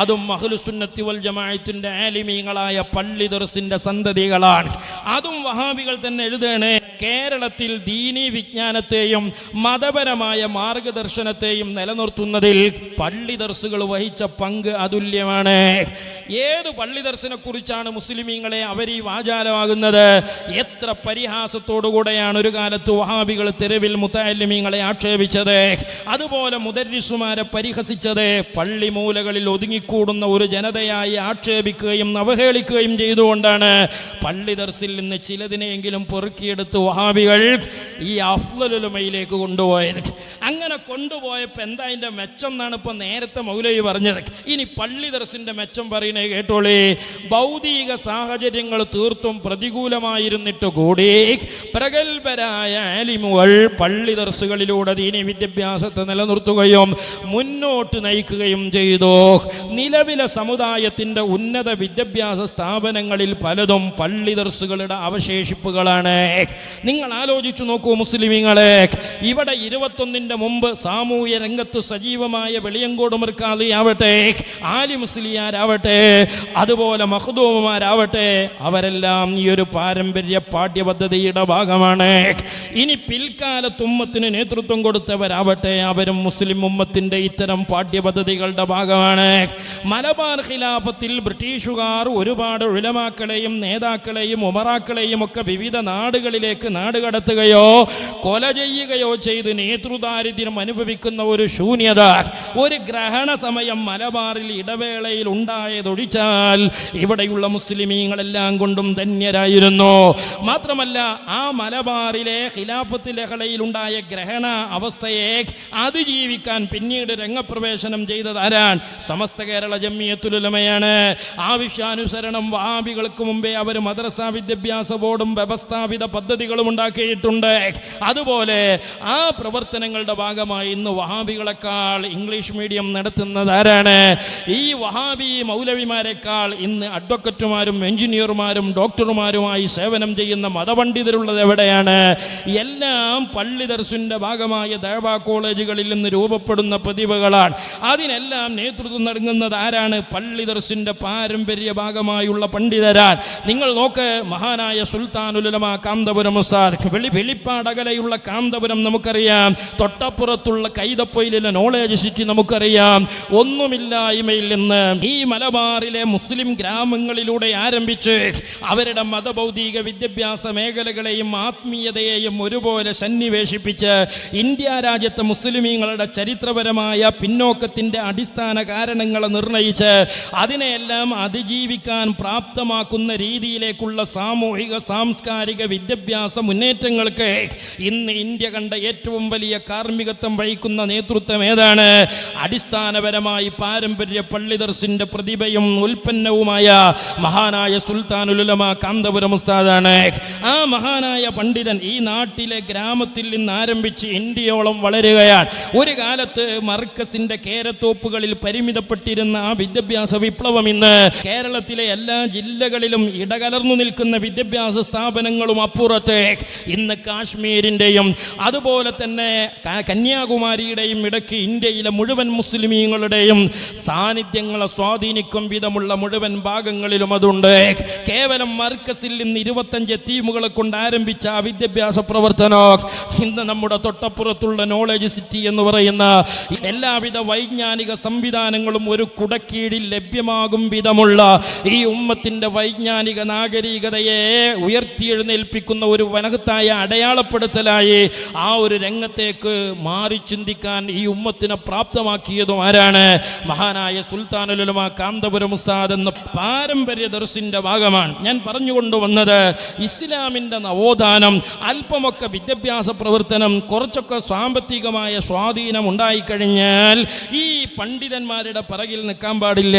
അതും അഹ്ലുസുന്നത്തി വൽ ജമാഅത്തിന്റെ ആലിമീങ്ങളായ പള്ളി ദർസിന്റെ സന്തതികളാണ്. അതും വഹാബികൾ തന്നെ എഴുതാണ്. കേരളത്തിൽ ദീനീ വിജ്ഞാനത്തെയും മതപരമായ മാർഗദർശനത്തെയും നിലനിർത്തുന്നതിൽ പള്ളി ദർസുകൾ വഹിച്ച പങ്ക് അതുല്യമാണ്. ഏത് പള്ളി ദർശനെ കുറിച്ചാണ് മുസ്ലിമീങ്ങളെ അവർ ഈ വാചാലമാകുന്നത്? എത്ര പരിഹാസത്തോടുകൂടെയാണ് ഒരു കാലത്ത് വഹാബികൾ തെരുവിൽ മുതഅല്ലിമീങ്ങളെ ആക്ഷേപിച്ചത്, അതുപോലെ മുദർരിസുമാരെ പരിഹസിച്ചത്. പള്ളി മൂലകളിൽ ഒതുങ്ങിക്കൂടുന്ന ഒരു ജനതയായി ആക്ഷേപിക്കുകയും അവഹേളിക്കുകയും ചെയ്തുകൊണ്ടാണ് പള്ളി ദർസിൽ നിന്ന് ചിലതിനെയെങ്കിലും പെറുക്കിയെടുത്ത് വഹാബികൾ ഈ അഫ്ളലുൽ ഉലമയിലേക്ക് കൊണ്ടുപോയത്. അങ്ങനെ കൊണ്ടുപോയപ്പോൾ എന്താ അതിൻ്റെ മെച്ചം എന്നാണ് ഇപ്പോൾ നേരത്തെ മൗലവി പറഞ്ഞത്. ഇനി പള്ളി ദർസിൻ്റെ മെച്ചം പറയുന്നത് കേട്ടോളേ. ഭൗതിക സാഹചര്യങ്ങൾ തീർത്തും പ്രതികൂലമായിരുന്നിട്ട് കൂടി പ്രഗത്ഭരായ ആലിമുകൾ പള്ളി ദർസുകളിലൂടെ ദീനി വിദ്യാഭ്യാസത്തെ നിലനിർത്തുകയും മുന്നോട്ട് നയിക്കുകയും ചെയ്തു. നിലവിലെ സമുദായത്തിൻ്റെ ഉന്നത വിദ്യാഭ്യാസ സ്ഥാപനങ്ങളിൽ പലതും പള്ളി ദർസുകളുടെ അവശേഷിപ്പുകളാണ്. നിങ്ങൾ ആലോചിച്ചു നോക്കൂ മുസ്ലിമീങ്ങളെ, ഇവിടെ 21-ന്റെ മുമ്പ് സാമൂഹ്യ രംഗത്ത് സജീവമായ വെളിയങ്കോട് മർക്കാദി ആവട്ടെ, ആലി മുസ്ലിയാരാവട്ടെ, അതുപോലെ മഖ്ദൂമുമാരാവട്ടെ, അവരെല്ലാം ഈ ഒരു പാരമ്പര്യ പാഠ്യപദ്ധതിയുടെ ഭാഗമാണ്. ഇനി പിൽക്കാലത്ത് ഉമ്മത്തിന് നേതൃത്വം കൊടുത്തവരാവട്ടെ, അവരും മുസ്ലിം ഉമ്മത്തിൻ്റെ ഇത്തരം പാഠ്യപദ്ധതികളുടെ ഭാഗമാണ്. മലബാർ ഖിലാഫത്തിൽ ബ്രിട്ടീഷുകാർ ഒരുപാട് ഉലമാക്കളെയും നേതാക്കളെയും ഉമറാക്കളെയും ഒക്കെ വിവിധ നാടുകളിലേക്ക് ജയിലിലേക്ക് നാടുകടത്തുകയോ കൊല ചെയ്യുകയോ ചെയ്ത് നേതൃദാരിദ്ര്യം അനുഭവിക്കുന്ന ഒരു ശൂന്യത ഒരു ഗ്രഹണ സമയം മലബാറിൽ ഇടവേളയിൽ ഉണ്ടായതൊഴിച്ചാൽ ഇവിടെയുള്ള മുസ്ലിമീങ്ങളെല്ലാം കൊണ്ടും ധന്യരായിരുന്നു. മാത്രമല്ല ആ മലബാറിലെ ഖിലാഫത്ത് ലഹളയിൽ ഉണ്ടായ ഗ്രഹണ അവസ്ഥയെ അതിജീവിക്കാൻ പിന്നീട് രംഗപ്രവേശനം ചെയ്തത് ആരാണ്? സമസ്ത കേരള ജംഇയ്യത്തുൽ ഉലമയാണ്. ആവശ്യാനുസരണം വഹാബികൾക്ക് മുമ്പേ അവർ മദ്രസ വിദ്യാഭ്യാസ ബോർഡും വ്യവസ്ഥാപിത പദ്ധതികളും ഉണ്ടാക്കിയിട്ടുണ്ട്. അതുപോലെ ആ പ്രവർത്തനങ്ങളുടെ ഭാഗമായി ഇന്ന് വഹാബികളെക്കാൾ ഇംഗ്ലീഷ് മീഡിയം നടത്തുന്നത് ആരാണ്? ഈ വഹാബി മൗലവിമാരെക്കാൾ ഇന്ന് അഡ്വക്കറ്റുമാരും എഞ്ചിനീയർമാരും ഡോക്ടർമാരുമായി സേവനം ചെയ്യുന്ന മതപണ്ഡിതരുള്ളത് എവിടെയാണ്? എല്ലാം പള്ളി ദർസിന്റെ ഭാഗമായ ദഅവാ കോളേജുകളിൽ നിന്ന് രൂപപ്പെടുന്ന പതിവുകളാണ്. അതിനെല്ലാം നേതൃത്വം നൽകുന്നത് ആരാണ്? പള്ളി ദർസിന്റെ പാരമ്പര്യ ഭാഗമായുള്ള പണ്ഡിതരാൻ. നിങ്ങൾ നോക്ക്, മഹാനായ സുൽത്താനുൽ ഉലമ കാന്തപുരം ഉസ്താദ്, വെളിപ്പാടകലെയുള്ള കാന്തപുരം നമുക്കറിയാം, തൊട്ടപ്പുറത്തുള്ള കൈതപ്പൊയിലെ നോളേജ് സിറ്റി നമുക്കറിയാം. ഒന്നുമില്ലായ്മയിൽ നിന്ന് ഈ മലബാറിലെ മുസ്ലിം ഗ്രാമങ്ങളിലൂടെ ആരംഭിച്ച് അവരുടെ മതഭൗതിക വിദ്യാഭ്യാസ മേഖലകളെയും ആത്മീയതയെയും ഒരുപോലെ സന്നിവേശിപ്പിച്ച് ഇന്ത്യ രാജ്യത്തെ മുസ്ലിമീങ്ങളുടെ ചരിത്രപരമായ പിന്നോക്കത്തിന്റെ അടിസ്ഥാന കാരണങ്ങളെ നിർണയിച്ച് അതിനെയെല്ലാം അതിജീവിക്കാൻ പ്രാപ്തമാക്കുന്ന രീതിയിലേക്കുള്ള സാമൂഹിക സാംസ്കാരിക വിദ്യാഭ്യാസ മുന്നേറ്റങ്ങൾക്ക് ഇന്ന് ഇന്ത്യ കണ്ട ഏറ്റവും വലിയ കാർമ്മികത്വം വഹിക്കുന്ന നേതൃത്വം ഏതാണ്? അടിസ്ഥാനപരമായി പാരമ്പര്യ പള്ളി ദർസിന്റെ പ്രതിഭയും ഉൽപ്പന്നവുമായ മഹാനായ സുൽത്താനുൽ ഉലമ കാന്തപുരം ഉസ്താദാണ്. ആ മഹാനായ പണ്ഡിതൻ ഈ നാട്ടിലെ ഗ്രാമത്തിൽ നിന്ന് ആരംഭിച്ച് ഇന്ത്യയോളം വളരുകയാണ്. ഒരു കാലത്ത് മർക്കസിന്റെ കേരത്തോപ്പുകളിൽ പരിമിതപ്പെട്ടിരുന്ന ആ വിദ്യാഭ്യാസ വിപ്ലവം ഇന്ന് കേരളത്തിലെ എല്ലാ ജില്ലകളിലും ഇടകലർന്നു നിൽക്കുന്ന വിദ്യാഭ്യാസ സ്ഥാപനങ്ങളും അപ്പുറത്ത് ഇന്ന് കാശ്മീരിന്റെയും അതുപോലെ തന്നെ കന്യാകുമാരിയുടെയും ഇടയ്ക്ക് ഇന്ത്യയിലെ മുഴുവൻ മുസ്ലിമീങ്ങളുടെയും സാന്നിധ്യങ്ങളെ സ്വാധീനിക്കും വിധമുള്ള മുഴുവൻ ഭാഗങ്ങളിലും അതുണ്ട്. കേവലം മർക്കസിൽ നിന്ന് 25 ടീമുകളെ കൊണ്ട് ആരംഭിച്ച ആ വിദ്യാഭ്യാസ പ്രവർത്തനം ഇന്ന് നമ്മുടെ തൊട്ടപ്പുറത്തുള്ള നോളേജ് സിറ്റി എന്ന് പറയുന്ന എല്ലാവിധ വൈജ്ഞാനിക സംവിധാനങ്ങളും ഒരു കുടക്കീഴിൽ ലഭ്യമാകും വിധമുള്ള ഈ ഉമ്മത്തിന്റെ വൈജ്ഞാനിക നാഗരികതയെ ഉയർത്തിയെഴുന്നേൽപ്പിക്കുന്ന ഒരു വനകത്തായ അടയാളപ്പെടുത്തലായി ആ ഒരു രംഗത്തേക്ക് മാറി ചിന്തിക്കാൻ ഈ ഉമ്മത്തിനെ പ്രാപ്തമാക്കിയതും ആരാണ്? മഹാനായ സുൽത്താനുൽ ഉലമ കാന്തപുരം ഉസ്താദ് എന്ന പാരമ്പര്യ ദർസിന്റെ ഭാഗമാണ്. ഞാൻ പറഞ്ഞുകൊണ്ടുവന്നത് ഇസ്ലാമിന്റെ നവോത്ഥാനം, അല്പമൊക്കെ വിദ്യാഭ്യാസ പ്രവർത്തനം, കുറച്ചൊക്കെ സാമ്പത്തികമായ സ്വാധീനം ഉണ്ടായിക്കഴിഞ്ഞാൽ ഈ പണ്ഡിതന്മാരുടെ പിറകിൽ നിൽക്കാൻ പാടില്ല.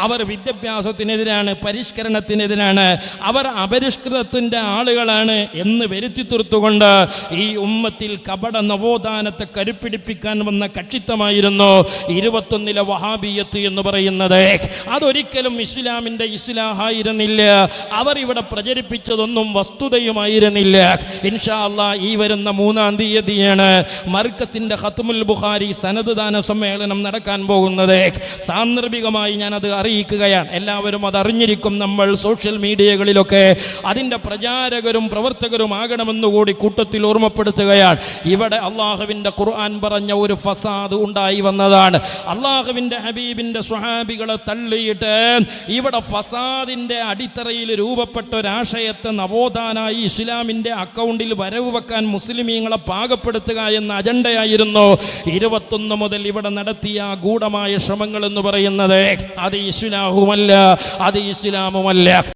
അവർ വിദ്യാഭ്യാസത്തിനെതിരാണ്, പരിഷ്കരണത്തിനെതിരാണ്, അവർ അപരിഷ്കൃതത്തിന്റെ ആളുകളാണ് എന്ന് വരുത്തി തീർത്തുകൊണ്ട് ഈ ഉമ്മത്തിൽ കപട നവോത്ഥാനത്തെ കരുപ്പിടിപ്പിക്കാൻ വന്ന കക്ഷിത്വമായിരുന്നു 21 വഹാബിയത്ത് എന്ന് പറയുന്നത്. അതൊരിക്കലും ഇസ്ലാമിന്റെ ഇസ്ലാഹായിരുന്നില്ല. അവർ ഇവിടെ പ്രചരിപ്പിച്ചതൊന്നും വസ്തുതയുമായിരുന്നില്ല. ഇൻഷാ അല്ലാഹ് ഈ വരുന്ന 3-ാം തീയതിയാണ് മർക്കസിന്റെ ഖത്മുൽ ബുഖാരി സനദ് ദാന സമ്മേളനം നടക്കാൻ പോകുന്നത്. സാന്ദർഭികമായി ഞാൻ അത് അറിയിക്കുകയാണ്. എല്ലാവരും അത് അറിഞ്ഞിരിക്കും. നമ്മൾ സോഷ്യൽ മീഡിയകളിലൊക്കെ അതിൻ്റെ പ്രചാരകരും പ്രവർത്തകരും ആകണമെന്നുകൂടി കൂട്ടത്തിൽ ഓർമ്മപ്പെടുത്തുകയാണ്. ഇവിടെ അള്ളാഹുവിൻ്റെ ഖുർആൻ പറഞ്ഞ ഒരു ഫസാദ് ഉണ്ടായി വന്നതാണ്. അള്ളാഹുവിൻ്റെ ഹബീബിൻ്റെ സ്വഹാബികളെ തള്ളിയിട്ട് ഇവിടെ ഫസാദിൻ്റെ അടിത്തറയിൽ രൂപപ്പെട്ട ഒരാശയത്തെ നവോത്ഥാനായി ഇസ്ലാമിൻ്റെ അക്കൗണ്ടിൽ വരവ് വെക്കാൻ മുസ്ലിമീങ്ങളെ പാകപ്പെടുത്തുക എന്ന അജണ്ടയായിരുന്നു 21 മുതൽ ഇവിടെ നടത്തിയ ഗൂഢമായ ശ്രമങ്ങൾ എന്ന് പറയുന്നത്. അത് ഇസ്ലാമുമല്ല, അത് ഇസ്ലാമുമല്ല.